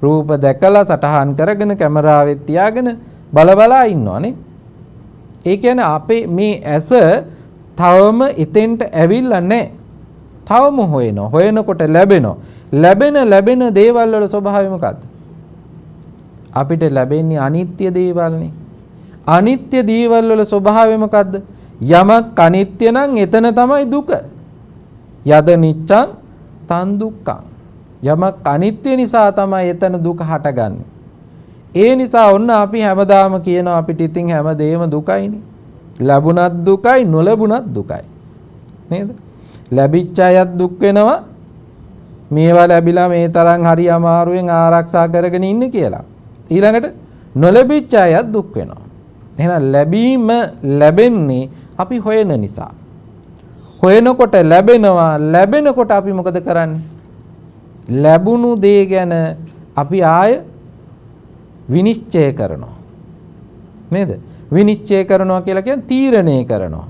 රූප දැකලා සටහන් කරගෙන කැමරාවෙත් තියාගෙන බලා ඉන්නවනේ. ඒ කියන්නේ අපේ මේ ඇස තවම එතෙන්ට ඇවිල්ලා නැහැ. තවම හොයනවා. හොයනකොට ලැබෙනවා. ලැබෙන දේවල් වල ස්වභාවය මොකද්ද? අපිට ලැබෙන්නේ අනිත්‍ය දේවල්නේ. අනිත්‍ය දේවල් වල ස්වභාවය මොකද්ද? යමක් අනිත්‍ය නම් එතන තමයි දුක. යද නිච්ඡං තන් දුක්ඛං. යමක් අනිත්‍ය නිසා තමයි එතන දුක හටගන්නේ. ඒ නිසා ඔන්න අපි හැමදාම කියනවා අපිට ඉතින් හැමදේම දුකයිනේ. ලැබුණත් දුකයි, නොලැබුණත් දුකයි. නේද? ලැබිච්ච අයත් දුක් වෙනවා. මේවා ලැබිලා මේ තරම් හරි අමාරුවෙන් ආරක්ෂා කරගෙන ඉන්නේ කියලා. ඊළඟට නොලැබිච්ච අයත් දුක් වෙනවා. එහෙනම් ලැබීම ලැබෙන්නේ අපි හොයන නිසා. හොයනකොට ලැබෙනවා. ලැබෙනකොට අපි මොකද කරන්නේ? ලැබුණු දේ ගැන අපි ආය විනිශ්චය කරනවා. නේද? විනිශ්චය කරනවා කියලා කියන්නේ තීරණය කරනවා.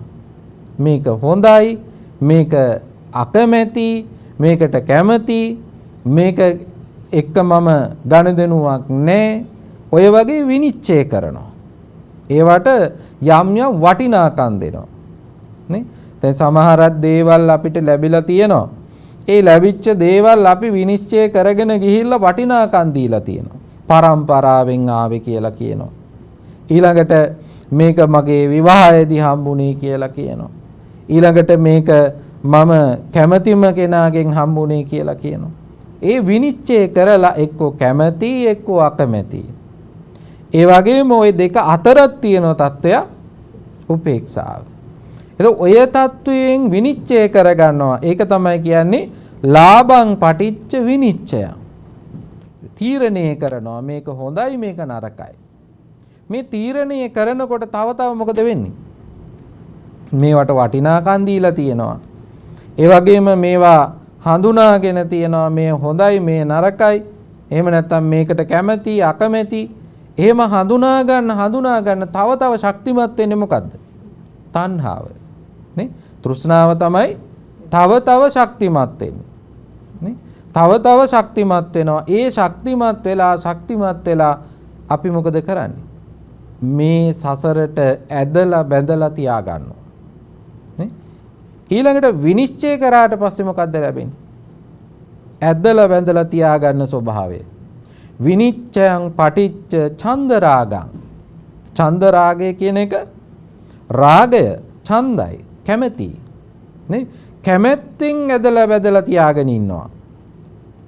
මේක හොඳයි, මේක අකමැති, මේකට කැමති, මේක එක්ක මම ගනුදෙනුවක් නැහැ. ඔය වගේ විනිශ්චය කරනවා. ඒවට යම් වටිනාකම් දෙනවා. නේ? දැන් සමහරක් දේවල් අපිට ලැබිලා තියෙනවා. ඒ ලැබිච්ච දේවල් අපි විනිශ්චය කරගෙන ගිහිල්ලා වටිනාකම් දීලා තියෙනවා. පරම්පරාවෙන් ආවේ කියලා කියනවා. ඊළඟට මේක මගේ විවාහයේදී හම්බුනේ කියලා කියනවා. ඊළඟට මේක මම කැමැතිම කෙනාගෙන් හම්බුනේ කියලා කියනවා. ඒ විනිශ්චය කරලා එක්කෝ කැමැති එක්කෝ අකමැති. ඒ වගේම ওই දෙක අතරක් තියෙන තත්ත්වය උපේක්ෂාව. එතකොට ඔය තත්ත්වයෙන් විනිශ්චය කරගන්නවා. ඒක තමයි කියන්නේ ලාභං පටිච්ච විනිශ්චය. තීරණය කරනවා මේක හොඳයි මේක නරකයි. මේ තීරණය කරනකොට තව මොකද වෙන්නේ? මේවට වටිනාකම් දීලා තියෙනවා. ඒ වගේම මේවා හඳුනාගෙන තියෙනවා මේ හොඳයි මේ නරකයි. එහෙම නැත්නම් මේකට කැමැති අකමැති. එහෙම හඳුනා ගන්න තව ශක්තිමත් වෙන්නේ මොකද්ද? තණ්හාව. නේ? තෘෂ්ණාව තමයි තව ශක්තිමත් වෙන්නේ. නේ? තව ශක්තිමත් වෙනවා. ඒ ශක්තිමත් වෙලා අපි මොකද කරන්නේ? මේ සසරට ඇදලා බැඳලා තියා ගන්නවා. නේ? ඊළඟට විනිශ්චය කරාට පස්සේ මොකද්ද ලැබෙන්නේ? ඇදලා බැඳලා තියා ගන්න ස්වභාවය. විනිච්ඡයං පටිච්ච ඡන්දරාගං. ඡන්දරාගය කියන එක රාගය ඡන්දයි කැමැති. නේ? කැමැත්තෙන් ඇදලා බැඳලා තියාගෙන ඉන්නවා.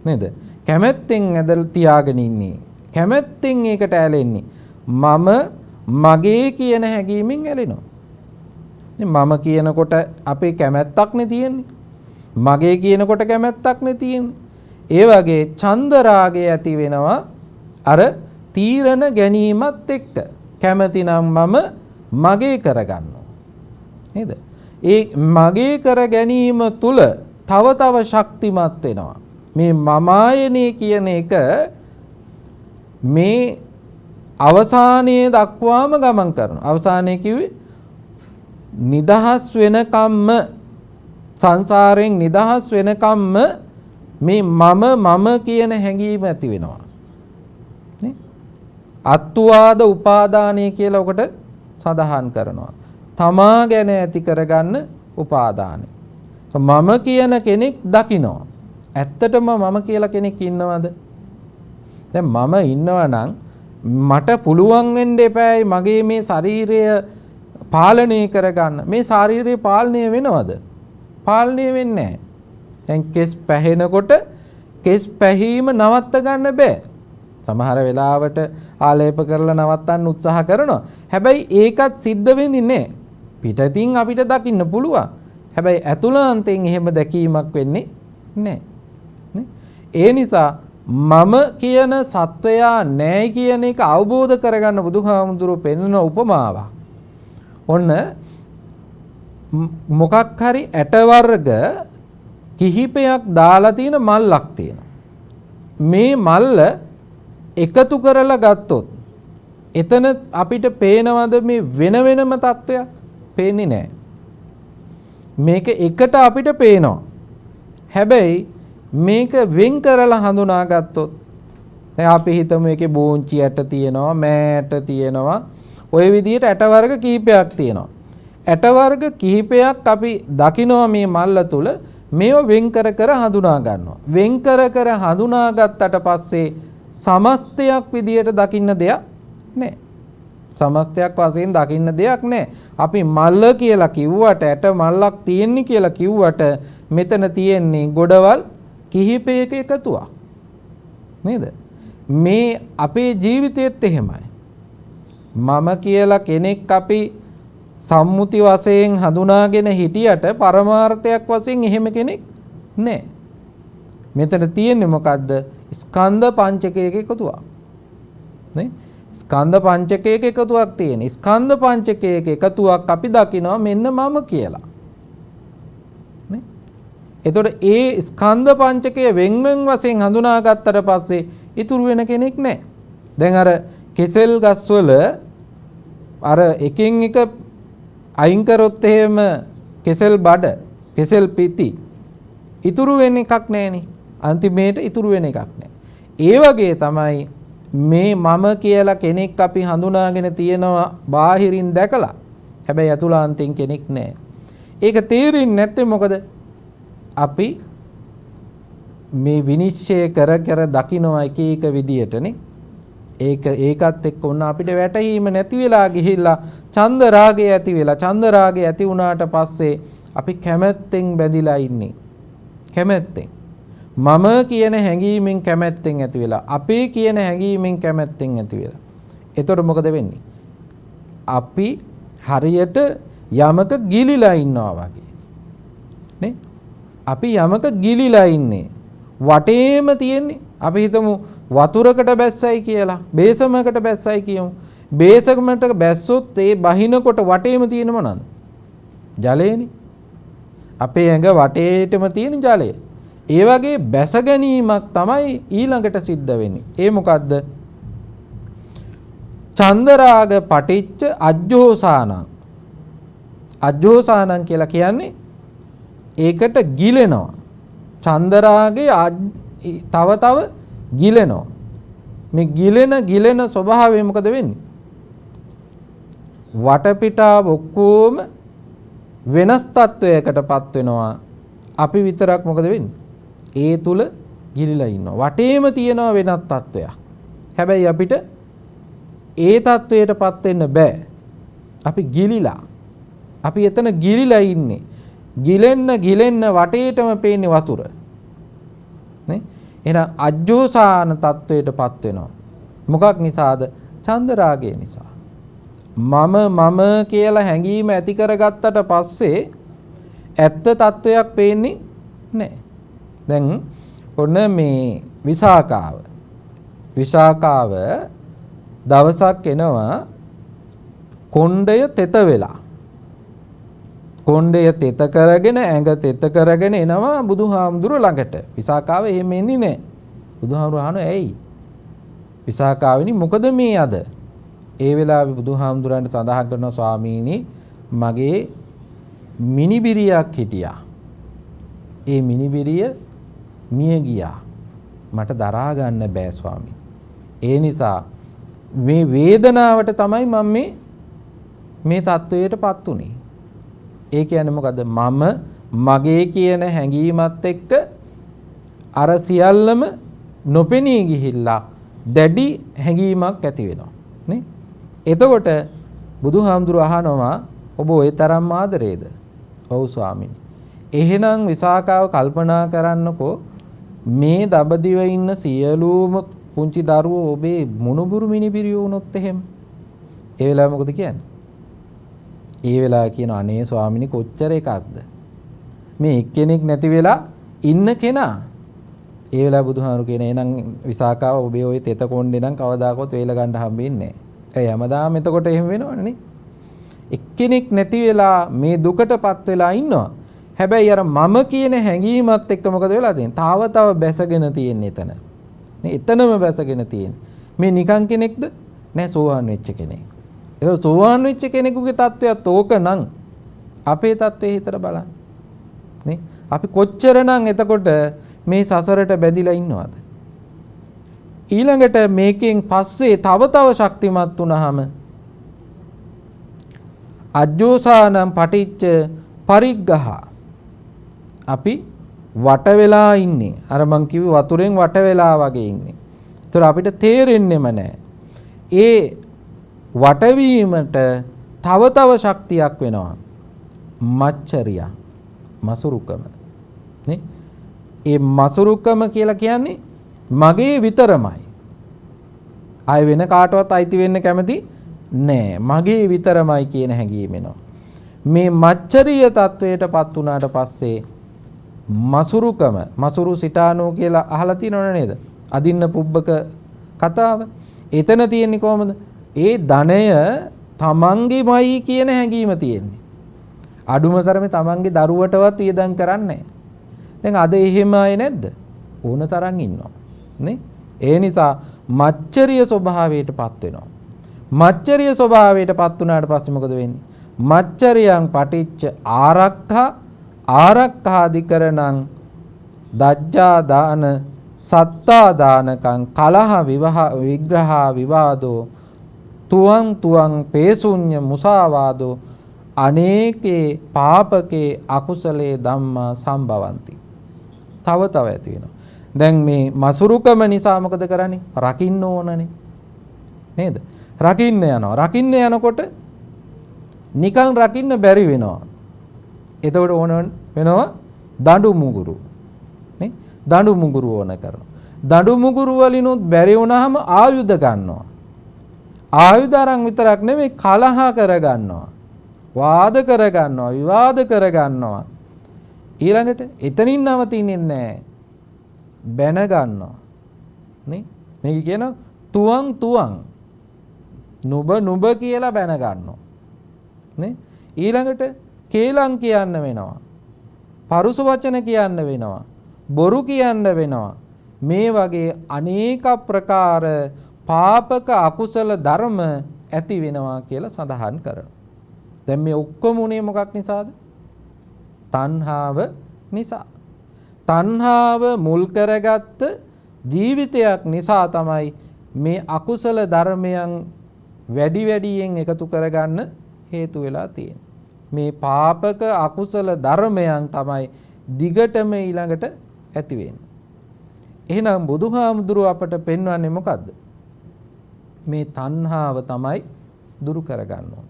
නේද? කැමැත්තෙන් ඇදලා තියාගෙන ඉන්නේ. කැමැත්තෙන් ඒකට ඇලෙන්නේ. මම මගේ කියන හැඟීමෙන් ඇලෙනවා. මම කියනකොට අපේ කැමැත්තක් නේ තියෙන්නේ. මගේ කියනකොට කැමැත්තක් නේ තියෙන්නේ. ඒ වගේ ඡන්ද රාගය ඇති වෙනවා අර තීරණ ගැනීමත් එක්ක. කැමැති නම් මම මගේ කරගන්නවා. නේද? ඒ මගේ කර ගැනීම තුල තව ශක්තිමත් වෙනවා. මේ මමායනේ කියන එක මේ අවසානයේ දක්වාම ගමන් කරනවා. අවසානයේ කිව්වේ නිදහස් වෙනකම්ම සංසාරයෙන් නිදහස් වෙනකම්ම මේ මම කියන හැඟීම ඇති වෙනවා. නේ? අත්වාද උපාදානය කියලා ඔකට සඳහන් කරනවා. තමා ගැන ඇති කරගන්න උපාදානය. මම කියන කෙනෙක් දකිනවා. ඇත්තටම මම කියලා කෙනෙක් ඉන්නවද? දැන් මම ඉන්නවා නම් මට පුළුවන් වෙන්න එපායි මගේ මේ ශරීරය පාලනය කරගන්න. මේ ශරීරය පාලනය වෙනවද? පාලනය වෙන්නේ නැහැ. දැන් කෙස් පැහෙනකොට කෙස් පැහීම නවත්ත ගන්න බෑ. සමහර වෙලාවට ආලේප කරලා නවත්තන්න උත්සාහ කරනවා. හැබැයි ඒකත් සිද්ධ වෙන්නේ නැහැ. පිටතින් අපිට දකින්න පුළුවන්. හැබැයි ඇතුළාන්තයෙන් එහෙම දැකීමක් වෙන්නේ නැහැ. ඒ නිසා මම කියන සත්වයා නැහැ කියන එක අවබෝධ කරගන්න බුදුහාමුදුරුවෝ පෙන්වන උපමාවක්. ඔන්න මොකක් හරි ඇට වර්ග කිහිපයක් දාලා තියෙන මල්ලක් තියෙනවා. මේ මල්ල එකතු කරලා ගත්තොත් එතන අපිට පේනවද මේ වෙන වෙනම තත්ත්වයක්? පේන්නේ නැහැ. මේක එකට අපිට පේනවා. හැබැයි මේක වෙන් කරලා හඳුනා ගත්තොත් දැන් අපි හිතමු මේකේ බෝංචි ඇට තියෙනවා, මෑ ඇට තියෙනවා. ওই විදිහට ඇට වර්ග කිහිපයක් තියෙනවා. ඇට වර්ග කිහිපයක් අපි දකිනවා මේ මල්ල තුල. මේව වෙන් කර කර හඳුනා ගන්නවා. වෙන් කර කර හඳුනා ගත්තට පස්සේ සමස්තයක් විදියට දකින්න දෙයක් නැහැ. සමස්තයක් වශයෙන් දකින්න දෙයක් නැහැ. අපි මල්ල කියලා කිව්වට ඇට මල්ලක් තියෙන්නේ කියලා කිව්වට මෙතන තියෙන්නේ ගොඩවල් කිහිපයක එකතුවක්. නේද? මේ අපේ ජීවිතයේත් එහෙමයි. මම කියලා කෙනෙක් අපි සම්මුති වශයෙන් හඳුනාගෙන හිටියට පරමාර්ථයක් වශයෙන් එහෙම කෙනෙක් නැහැ. මෙතන තියෙන්නේ මොකද්ද? ස්කන්ධ පංචකයක එකතුවක්. නේ? ස්කන්ධ පංචකයක එකතුවක් තියෙන. ස්කන්ධ පංචකයක එකතුවක් අපි දකිනවා මෙන්න මම කියලා. නේ? එතකොට ඒ ස්කන්ධ පංචකය වෙන් වශයෙන් හඳුනාගත්තට පස්සේ ඉතුරු වෙන කෙනෙක් නැහැ. දැන් අර කෙසෙල් ගස්වල අර එකින් එක අයින් කරොත් එහෙම කෙසෙල් බඩ, කෙසෙල් පිටි ඉතුරු වෙන එකක් නැහෙනි. අන්තිමේට ඉතුරු වෙන එකක් නැහැ. ඒ වගේ තමයි මේ මම කියලා කෙනෙක් අපි හඳුනාගෙන තියෙනවා බාහිරින් දැකලා. හැබැයි අතුලාන්තයෙන් කෙනෙක් නැහැ. ඒක තේරෙන්නේ නැත්තේ මොකද? අපි මේ විනිශ්චය කර කර දකිනවා එක එක විදියටනේ. ඒකත් එක්ක උන්න අපිට වැටහීම නැති වෙලා ගිහිල්ලා චන්ද රාගය ඇති වෙලා චන්ද රාගය ඇති වුණාට පස්සේ අපි කැමැත්තෙන් බැඳිලා ඉන්නේ. කැමැත්තෙන් මම කියන හැඟීමෙන් කැමැත්තෙන් ඇති වෙලා අපේ කියන හැඟීමෙන් කැමැත්තෙන් ඇති වෙලා. එතකොට මොකද වෙන්නේ? අපි හරියට යමක ගිලිලා ඉන්නවා වගේ. නේ? අපි යමක ගිලිලා ඉන්නේ. වටේම තියෙන්නේ. අපි හිතමු වතුරකට බැස්සයි කියලා. බේසමකට බැස්සයි කියමු. බේසමකට බැස්සොත් ඒ බහිනකොට වටේම තියෙන මොනවාද? ජලයනේ. අපේ ඇඟ වටේටම තියෙන ජලය. ඒ වගේ බැස ගැනීමක් තමයි ඊළඟට සිද්ධ වෙන්නේ. ඒ මොකද්ද? චන්දරාග පටිච්ච අජ්ජෝසානං. අජ්ජෝසානං කියලා කියන්නේ ඒකට ගිලෙනවා. චන්දරාගේ තව තව ගිලෙනවා. මේ ගිලෙන ස්වභාවය මොකද වෙන්නේ? වටපිටාව ඔක්කොම වෙනස් තත්වයකටපත් වෙනවා. අපි විතරක් මොකද වෙන්නේ? ඒ තුල ගිලිලා ඉන්නවා. වටේම තියෙනවා වෙනත් තත්වයක්. හැබැයි අපිට ඒ තත්වයටපත් වෙන්න බෑ. අපි ගිලිලා. අපි එතන ගිලිලා ඉන්නේ. ගිලෙන්න වටේටම පේන්නේ වතුර. නේ? එහෙනම් අජ්ජෝසාන තත්වයටපත් වෙනවා. මොකක් නිසාද? චන්දරාගය නිසා. මම කියලා හැඟීම ඇති කරගත්තට පස්සේ ඇත්ත තත්වයක් පේන්නේ නැහැ. දැන් ඔන්න මේ විසාකාව දවසක් එනවා කොණ්ඩය තෙත වෙලා. කොණ්ඩය තෙත කරගෙන ඇඟ තෙත කරගෙන එනවා බුදුහාමුදුරුවෝ ළඟට. විසාකාව එහෙම එන්නේ නැහැ. බුදුහාමුදුරුවෝ අහනවා ඇයි? විසාකාවෙනි මොකද මේ අද? ඒ වෙලාවේ බුදුහාමුදුරන්ට සඳහන් කරන ස්වාමීනි මගේ මිනිබිරියක් හිටියා. ඒ මිනිබිරිය මිය ගියා. මට දරා ගන්න බෑ ස්වාමී. ඒ නිසා මේ වේදනාවට තමයි මම මේ තත්වයටපත් උනේ. ඒ කියන්නේ මොකද? මම මගේ කියන හැඟීමත් එක්ක අර සියල්ලම නොපෙනී ගිහිල්ලා දැඩි හැඟීමක් ඇති වෙනවා නේ. එතකොට බුදුහාමුදුරුවෝ අහනවා ඔබ ওই තරම් ආදරේද? ඔව් ස්වාමීනි. එහෙනම් විසාකාව කල්පනා කරන්නකෝ මේ දඹදිව ඉන්න සියලුම පුංචි දරුවෝ ඔබේ මුණුබුරු මිනිබිරියෝ වුණොත් එහෙම. ඒ වෙලාව මොකද කියන්නේ? ඒ වෙලාව කියන අනේ ස්වාමීනි කොච්චර එකක්ද? මේ එක්කෙනෙක් නැති වෙලා ඉන්න කෙනා. ඒ වෙලාව බුදුහාමුදුරු කියන එහෙනම් විසාකාව ඔබේ ওই තෙත කොණ්ඩේ නම් කවදාකවත් වේල ගන්න හම්බෙන්නේ නැහැ. ඒ හැමදාම එතකොට එහෙම වෙනවනේ. එක්කෙනෙක් නැති වෙලා මේ දුකටපත් වෙලා ඉන්නවා. හැබැයි අර මම කියන හැඟීමත් එක්ක මොකද වෙලා තියෙන්නේ? තව බැසගෙන තියෙන්නේ එතන. එතනම බැසගෙන තියෙන්නේ. මේ නිකන් කෙනෙක්ද? නෑ සෝවාන් වෙච්ච කෙනෙක්. ඒක සෝවාන් වෙච්ච කෙනෙකුගේ තත්වයක් ඕකනම් අපේ තත්වයේ හිතට බලන්න. නේ? අපි කොච්චරනම් එතකොට මේ සසරට බැඳිලා ඉන්නවද? ඊළඟට මේකෙන් පස්සේ තව ශක්තිමත් වුණාම අජ්ජෝසානම් පටිච්ච පරිග්ගහ අපි වට වෙලා ඉන්නේ. අර මං කිව්ව වතුරෙන් වට වෙලා වගේ ඉන්නේ. ඒතර අපිට තේරෙන්නෙම නැහැ. ඒ වටවීමට තව ශක්තියක් වෙනවා. මච්චරිය මසුරුකම. නේ? ඒ මසුරුකම කියලා කියන්නේ මගේ විතරමයි. ආය වෙන කාටවත් අයිති වෙන්න කැමති නෑ. මගේ විතරමයි කියන හැඟීම එනවා. මේ මච්චරිය තත්වයටපත් වුණාට පස්සේ මසුරුකම මසුරු සිටානෝ කියලා අහලා තියෙනව නේද? අදින්න පුබ්බක කතාව. එතන තියෙන්නේ කොහමද? ඒ ධනය තමන්ගේමයි කියන හැඟීම තියෙන්නේ. අඩුම තරමේ තමන්ගේ දරුවටවත් වියදම් කරන්නේ නැහැ. දැන් අද එහෙම අය නැද්ද? ඕන තරම් ඉන්නවා. නේ? ඒ නිසා මච්චරිය ස්වභාවයටපත් වෙනවා. මච්චරිය ස්වභාවයටපත් වුණාට පස්සේ මොකද වෙන්නේ? මච්චරියං පටිච්ච ආරක්ඛාදිකරණං දජ්ජා දාන සත්තා දානකං කලහ විග්‍රහ විවාදෝ තුවං පේසුඤ්ඤ මුසාවාදෝ අනේකේ පාපකේ අකුසලේ ධම්මා සම්භවಂತಿ. තව ඇති වෙනවා. දැන් මේ මසුරුකම නිසා මොකද කරන්නේ? රකින්න ඕනනේ. නේද? රකින්න යනවා. රකින්න යනකොට නිකන් රකින්න බැරි වෙනවා. එතකොට ඕන වෙනවා දඬු මුගුරු. නේ? දඬු මුගුරු ඕන කරනවා. දඬු මුගුරු වලිනුත් බැරි වුණාම ආයුධ ගන්නවා. ආයුධ අරන් විතරක් නෙමෙයි කලහ කර ගන්නවා. වාද කර ගන්නවා. විවාද කර ගන්නවා. ඊළඟට එතනින් නවතින්නේ නැහැ. බැන ගන්නවා. නේ? මේක කියන තුවං නුඹ කියලා බැන ගන්නවා. නේ? ඊළඟට කේලම් කියන්න වෙනවා. පරුස වචන කියන්න වෙනවා. බොරු කියන්න වෙනවා. මේ වගේ අනේක ප්‍රකාර පාපක අකුසල ධර්ම ඇති වෙනවා කියලා සඳහන් කරනවා. දැන් මේ ඔක්කොම උනේ මොකක් නිසාද? තණ්හාව නිසා. තණ්හාව මුල් කරගත්ත ජීවිතයක් නිසා තමයි මේ අකුසල ධර්මයන් වැඩියෙන් එකතු කරගන්න හේතු වෙලා තියෙන්නේ. මේ පාපක අකුසල ධර්මයන් තමයි දිගටම ඊළඟට ඇති වෙන්නේ. එහෙනම් බුදුහාමුදුරුව අපට පෙන්වන්නේ මොකද්ද? මේ තණ්හාව තමයි දුරු කරගන්න ඕන.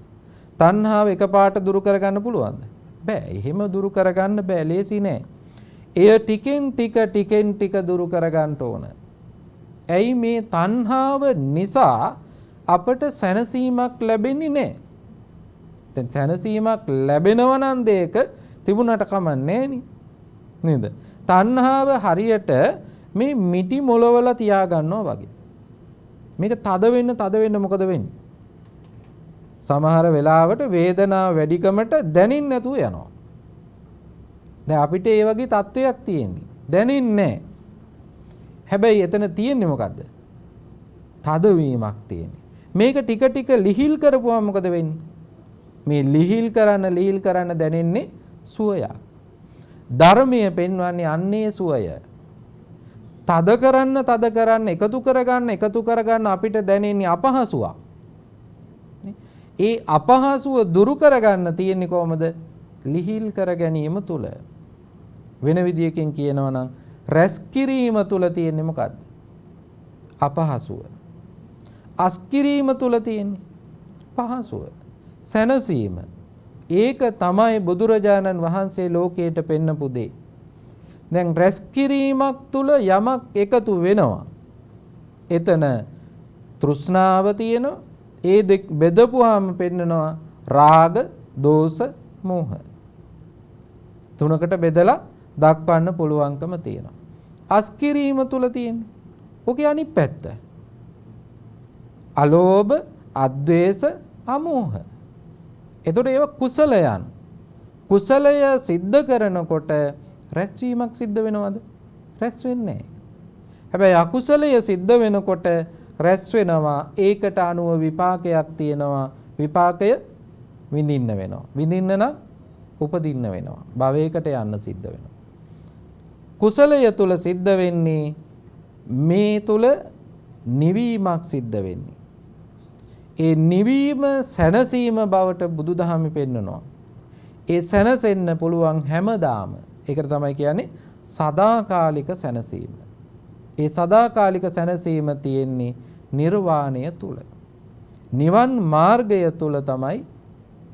තණ්හාව එකපාරට දුරු කරගන්න පුළුවන්ද? බෑ. එහෙම දුරු කරගන්න බෑ. ලේසි නෑ. එය ටිකෙන් ටික දුරු කරගන්න ඕන. ඇයි මේ තණ්හාව නිසා අපට සැනසීමක් ලැබෙන්නේ නැහැ. දැන් සැනසීමක් ලැබෙනව නම් දෙයක තිබුණට කමන්නේ නේද? තණ්හාව හරියට මේ මිටි මොලවල තියා ගන්නවා වගේ. මේක තද වෙන්න මොකද වෙන්නේ? සමහර වෙලාවට වේදනාව වැඩිකමට දැනෙන්නේ නැතුව යනවා. දැන් අපිට ඒ වගේ තත්වයක් තියෙන්නේ. දැනෙන්නේ නැහැ. හැබැයි එතන තියෙන්නේ මොකද්ද? තදවීමක් තියෙන්නේ. මේක ටික ටික ලිහිල් කරපුවම මොකද වෙන්නේ? මේ ලිහිල් කරන්න දැනෙන්නේ සුවයක්. ධර්මයේ පෙන්වන්නේ අන්නේ සුවය. තද කරන්න එකතු කරගන්න අපිට දැනෙන්නේ අපහසුවක්. ඒ අපහසුව දුරු කරගන්න තියෙන්නේ කොහොමද? ලිහිල් කර ගැනීම තුල. වෙන විදියකින් කියනවා නම් රැස් කිරීම තුල තියෙන්නේ මොකද්ද? අපහසුව. අස් කිරීම තුල තියෙන්නේ පහසුව. සැනසීම. ඒක තමයි බුදුරජාණන් වහන්සේ ලෝකයට පෙන්නපු දේ. දැන් රැස් කිරීමක් තුල යමක් එකතු වෙනවා. එතන තෘෂ්ණාව තියෙනවා. ඒ දෙක බෙදපුවාම පෙන්නනවා රාග, දෝෂ, මෝහ. තුනකට බෙදලා දක්වන්න පුළුවන්කම තියෙනවා. අස් කිරීම තුල තියෙන්නේ. ඔකේ අනිත් පැත්ත. අලෝභ, අද්වේෂ, අමෝහ. එතකොට ඒවා කුසලයන්. කුසලය සිද්ධ කරනකොට රැස්වීමක් සිද්ධ වෙනවද? රැස් වෙන්නේ නැහැ. හැබැයි අකුසලය සිද්ධ වෙනකොට රැස් වෙනවා. ඒකට අනුව විපාකයක් තියෙනවා. විපාකය විඳින්න වෙනවා. විඳින්න නම් උපදින්න වෙනවා. භවයකට යන්න සිද්ධ වෙනවා. කුසලය තුල සිද්ධ වෙන්නේ මේ තුල නිවීමක් සිද්ධ වෙන්නේ. ඒ නිවීම සැනසීම බවට බුදුදහමේ පෙන්වනවා. ඒ සැනසෙන්න පුළුවන් හැමදාම. ඒකට තමයි කියන්නේ සදාකාලික සැනසීම. ඒ සදාකාලික සැනසීම තියෙන්නේ නිර්වාණය තුල. නිවන් මාර්ගය තුල තමයි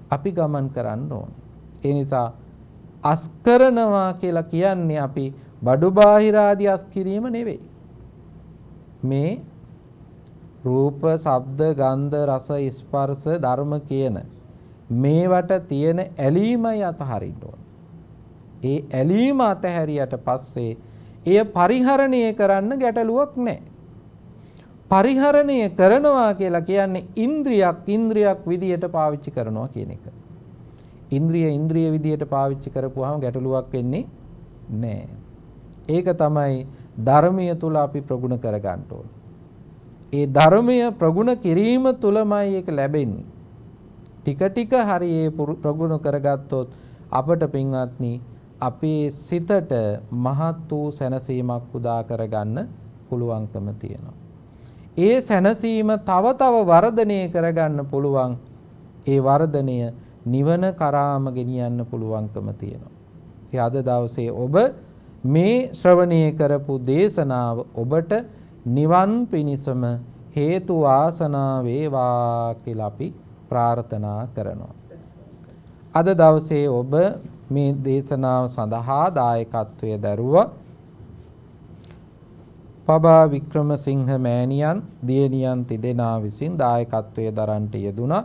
අපි ගමන් කරන්න ඕනේ. ඒ නිසා අස් කරනවා කියලා කියන්නේ අපි බඩු බාහිර ආදී අස් කිරීම නෙවෙයි. මේ රූප, ශබ්ද, ගන්ධ, රස, ස්පර්ශ, ධර්ම කියන මේවට තියෙන ඇලීමයි අතහරින්න ඕන. ඒ ඇලීම අතහැරියට පස්සේ එය පරිහරණය කරන්න ගැටලුවක් නැහැ. පරිහරණය කරනවා කියලා කියන්නේ ඉන්ද්‍රියක් විදියට පාවිච්චි කරනවා කියන එක. ඉන්ද්‍රිය විදියට පාවිච්චි කරපුවාම ගැටලුවක් වෙන්නේ නැහැ. ඒක තමයි ධර්මීය තුල අපි ප්‍රගුණ කර ගන්න ඕන. ඒ ධර්මීය ප්‍රගුණ කිරීම තුලමයි ඒක ලැබෙන්නේ. ටික ටික හරි ඒ ප්‍රගුණ කරගත්තොත් අපට පින්වත්නි අපේ සිතට මහත් වූ සැනසීමක් උදා කරගන්න පුළුවන්කම තියෙනවා. ඒ සැනසීම තව වර්ධනය කරගන්න පුළුවන්. ඒ වර්ධනය නිවන කරාම ගෙනියන්න පුළුවන්කම තියෙනවා. ඉතින් අද දවසේ ඔබ මේ ශ්‍රවණය කරපු දේශනාව ඔබට නිවන් පිණිසම හේතු වාසනා වේවා කියලා අපි ප්‍රාර්ථනා කරනවා. අද දවසේ ඔබ මේ දේශනාව සඳහා දායකත්වයේ දරුවා පබා වික්‍රමසිංහ මෑණියන් දියණියන් තිදෙනා විසින් දායකත්වයේ දරන්නට යෙදුණා.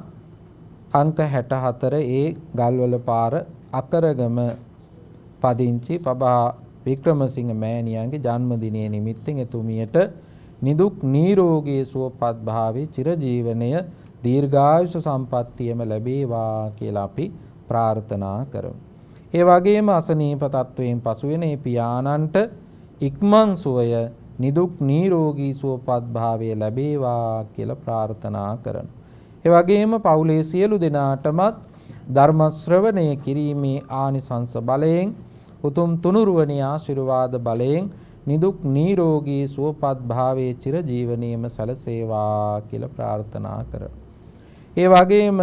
අංක 64 ඒ ගල්වල පාර අකරගම පදිංචි පබා වික්‍රමසිංහ මෑණියන්ගේ ජන්මදිනයේ නිමිත්තෙන් එතුමියට නිදුක් නිරෝගී සුවපත් භාවයේ චිරජීවනය දීර්ඝායුෂ සම්පන්නියම ලැබේවා කියලා අපි ප්‍රාර්ථනා කරමු. ඒ වගේම අසනීප තත්වයෙන් පසු වෙන මේ පියාණන්ට ඉක්මන් සුවය නිදුක් නිරෝගී සුවපත් භාවය ලැබේවා කියලා ප්‍රාර්ථනා කරමු. ඒ වගේම පවුලේ සියලු දෙනාටමත් ධර්ම ශ්‍රවණය කිරීමේ ආනිසංස බලයෙන් උතුම් තුනුරුවනේ ආශිර්වාද බලයෙන් නිදුක් නිරෝගී සුවපත් භාවයේ චිරජීවනයේම සැලසේවා කියලා ප්‍රාර්ථනා කරමු. ඒ වගේම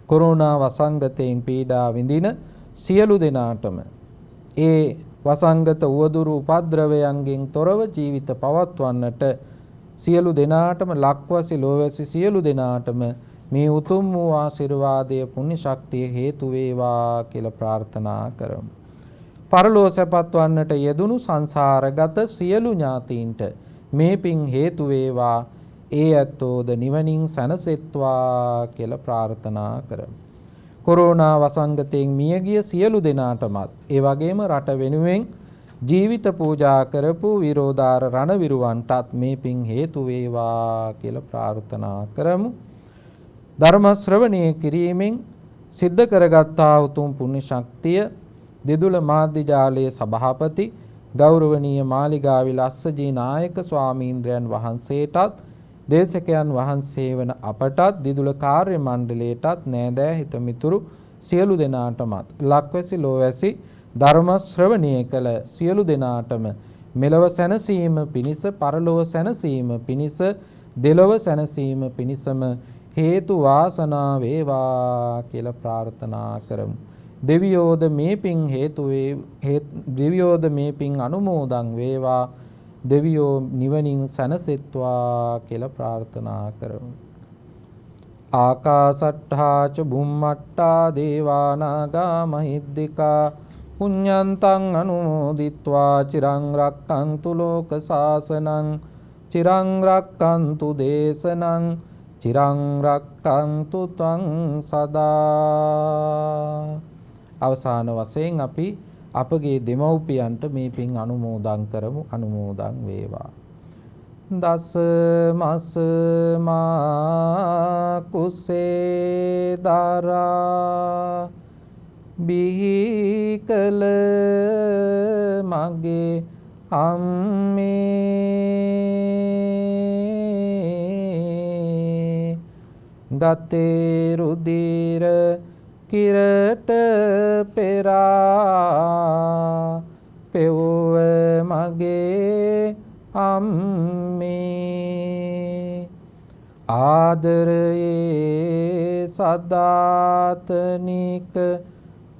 කොරෝනා වසංගතයෙන් පීඩා විඳින සියලු දෙනාටම ඒ වසංගත උවදුරු උපද්‍රවයන්ගෙන් තොරව ජීවිත පවත්වන්නට සියලු දෙනාටම ලක්වැසි ලෝවැසි සියලු දෙනාටම මේ උතුම් වූ ආශිර්වාදය පුණ්‍ය ශක්තිය හේතු වේවා කියලා ප්‍රාර්ථනා කරමු. පරලෝ සැපත් වන්නට යෙදුණු සංසාරගත සියලු ඥාතීන්ට මේ පින් හේතු වේවා. ඒ ඇත්තෝද නිවනින් සැනසෙත්වා කියලා ප්‍රාර්ථනා කරමු. කොරෝනා වසංගතයෙන් මියගිය සියලු දෙනාටමත් ඒ වගේම රට වෙනුවෙන් ජීවිත පූජා කරපු විරෝධාර රණවිරුවන්ටත් මේ පින් හේතු වේවා කියලා ප්‍රාර්ථනා කරමු. ධර්ම ශ්‍රවණය කිරීමෙන් සිද්ධ කරගත්තා උතුම් පුණ්‍ය ශක්තිය දෙදුල මාධ්‍ය ජාලයේ සභාපති ගෞරවනීය මාලිගාවේ ලස්සජී නායක ස්වාමීන්ද්‍රයන් වහන්සේටත් දේශකයන් වහන්සේ වන අපටත් දිදුල කාර්ය මණ්ඩලයටත් නෑදෑ හිත මිතුරු සියලු දෙනාටමත් ලක්වැසි ලෝවැසි ධර්ම ශ්‍රවණය කළ සියලු දෙනාටම මෙලව සැනසීම පිණිස පරලොව සැනසීම පිණිස දෙලොව සැනසීම පිණිසම හේතු වාසනා වේවා කියලා ප්‍රාර්ථනා කරමු. දෙවියෝද මේ පින් හේතු දෙවියෝද මේ පින් අනුමෝදන් වේවා. දෙවියෝ නිවනින් සැනසෙත්වා කියලා ප්‍රාර්ථනා කරමු. ආකාසට්ඨා ච බුම්මට්ඨා දේවා නාග මහිද්దికා පුඤ්ඤන්තං අනුමෝදිත්වා චිරං රක්ඛන්තු ලෝක සාසනං චිරං රක්ඛන්තු දේශනං චිරං රක්ඛන්තු ත්වං සදා. අවසාන වශයෙන් අපි අපගේ දෙමව්පියන්ට මේ පින් අනුමෝදන් කරමු. අනුමෝදන් වේවා. දස මස් මා කුසේ දරා බිහි කල මගේ අම්මේ දතේ රුධිර කිරට පෙරා පෙව්ව මගේ අම්මේ ආදරයේ සදාතනික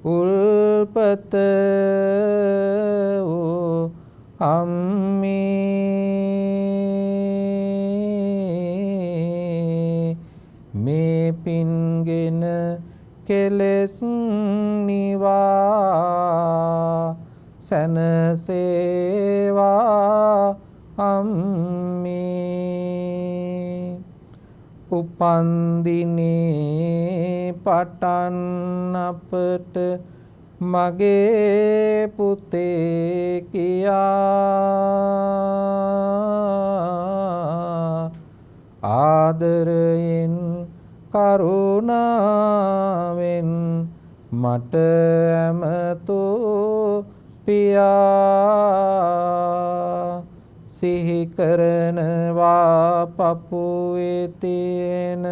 උල්පත වූ අම්මේ මේ පින්ගෙන කෙලෙස් නිවා සැනසේවා අම්මේ උපන් දිනේ පටන් අපට මගේ පුතේ කියා ආදරයෙන් කරුණාවෙන් මට ඇමතෝ පියා සිහි කරනවා පපුවේ තියෙන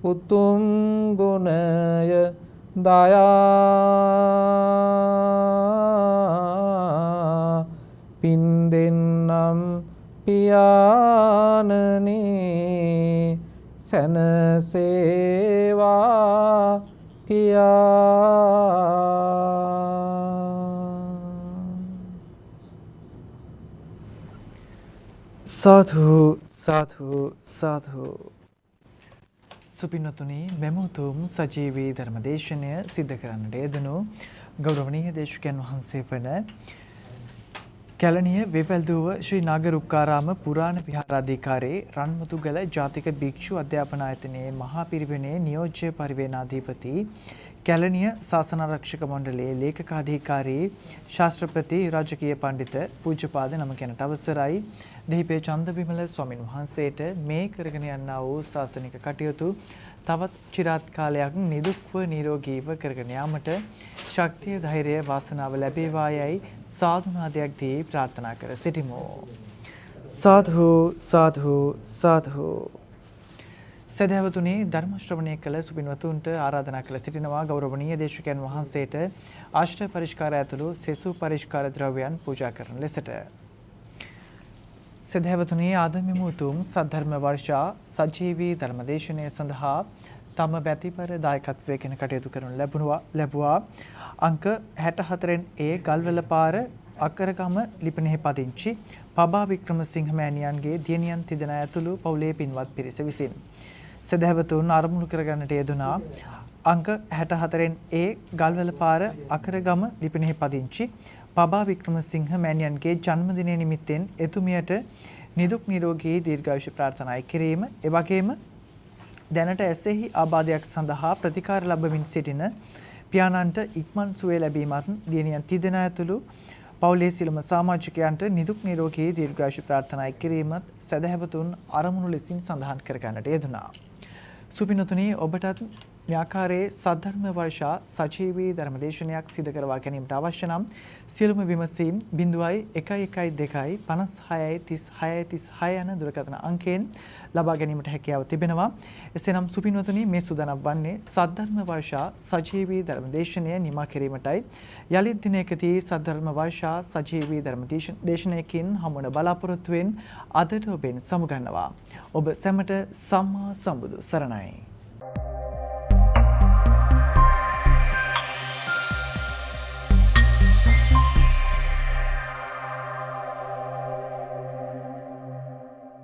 උතුම් ගුණය දයා පින් දෙන්නම් පියාණනි සැනසේවා කියා. සාධු සාධු සාධු. සුපින්නතුනි මෙම උතුම් සජීවී ධර්මදේශනය සිද්ධ කරන්නට යෙදුණු ගෞරවනීය දේශකයන් වහන්සේ වන කැලණිය වෙවැල්දුව ශ්‍රී නාගරුක්කාරාම පුරාණ විහාරාධිකාරී රන්මුතුගල ජාතික භික්ෂු අධ්‍යාපන ආයතනයේ මහා පිරිවෙනේ නියෝජ්‍ය පරිවේනාධිපති කැලණිය ශාසනාරක්ෂක මණ්ඩලයේ ලේකකාධිකාරී ශාස්ත්‍රපති රාජකීය පඬිත පූජ්‍යපාද නම කෙනට අවසරයි. දෙහිපේ චන්දවිමල ස්වාමින් වහන්සේට මේ කරගෙන යන්නා වූ ශාසනික කටයුතු තවත් চিරාත් කාලයක් නිදුක්ව නිරෝගීව කරගෙන යාමට ශක්තිය ධෛර්යය වාසනාව ලැබේවායයි සාදුනාදයක් දී ප්‍රාර්ථනා කර සිටිමු. සාධු සාධු සාධු. සදහවතුනි ධර්ම ශ්‍රවණය කළ සුපින්වතුන්ට ආරාධනා කළ සිටිනවා ගෞරවනීය දේශකයන් වහන්සේට ආශ්‍ර පරිස්කාර ඇතුළු සෙසු පරිස්කාර ද්‍රව්‍යයන් පූජා කරන ලෙසට. සදහවතුනි ආද මෙම උතුම් සද්ධර්ම වර්ෂා සජීවී ධර්මදේශනය සඳහා තම බැතිපර දායකත්වයෙන් කටයුතු කරනු ලැබුවා අංක 64 ඒ ගල්වල පාර අකරගම ලිපිනෙහි පදිංචි පබා වික්‍රමසිංහ මෑණියන්ගේ දියණියන් තිදෙනා ඇතුළු පවුලේ පින්වත් පිරිස විසින් සදහවතුන් අරමුණු කරගන්නට යෙදුනා අංක 64 ඒ ගල්වල පාර අකරගම ලිපිනෙහි පදිංචි පබා වික්‍රමසිංහ මෑණියන්ගේ ජන්මදිනය නිමිත්තෙන් එතුමියට නිදුක් නිරෝගී දීර්ඝායුෂ ප්‍රාර්ථනා කිරීම එවැගේම දැනට ඇසෙහි ආබාධයක් සඳහා ප්‍රතිකාර ලැබමින් සිටින පියාණන්ට ඉක්මන් සුවය ලැබීමත් දියණියන් තිදෙනා ඇතුළු පවුලේ සියලුම සමාජිකයන්ට නිදුක් නිරෝගී දීර්ඝායුෂ ප්‍රාර්ථනා කිරීමත් සදහවතුන් අරමුණු ලෙසින් සඳහන් කර ගන්නට යෙදුණා. සුපින්නතුනි ඔබටත් මේ ආකාරයේ සද්ධර්ම වර්ෂා සජීවී ධර්මදේශනයක් සිදු කරවා ගැනීමට අවශ්‍ය නම් සියලුම විමසීම් 0112 56 36 36 යන දුරකථන අංකයෙන් ලබා ගැනීමට හැකියාව තිබෙනවා. එසේනම් සුපින්වතුනි මේ සූදානම් වන්නේ සද්ධර්ම වර්ෂා සජීවී ධර්මදේශනය නිමා කිරීමටයි. යලිත් දිනයකදී සද්ධර්ම වර්ෂා සජීවී ධර්මදේශනයකින් හමුවන බලාපොරොත්තුවෙන් අදට ඔබෙන් සමුගන්නවා. ඔබ සැමට සම්මා සම්බුදු සරණයි.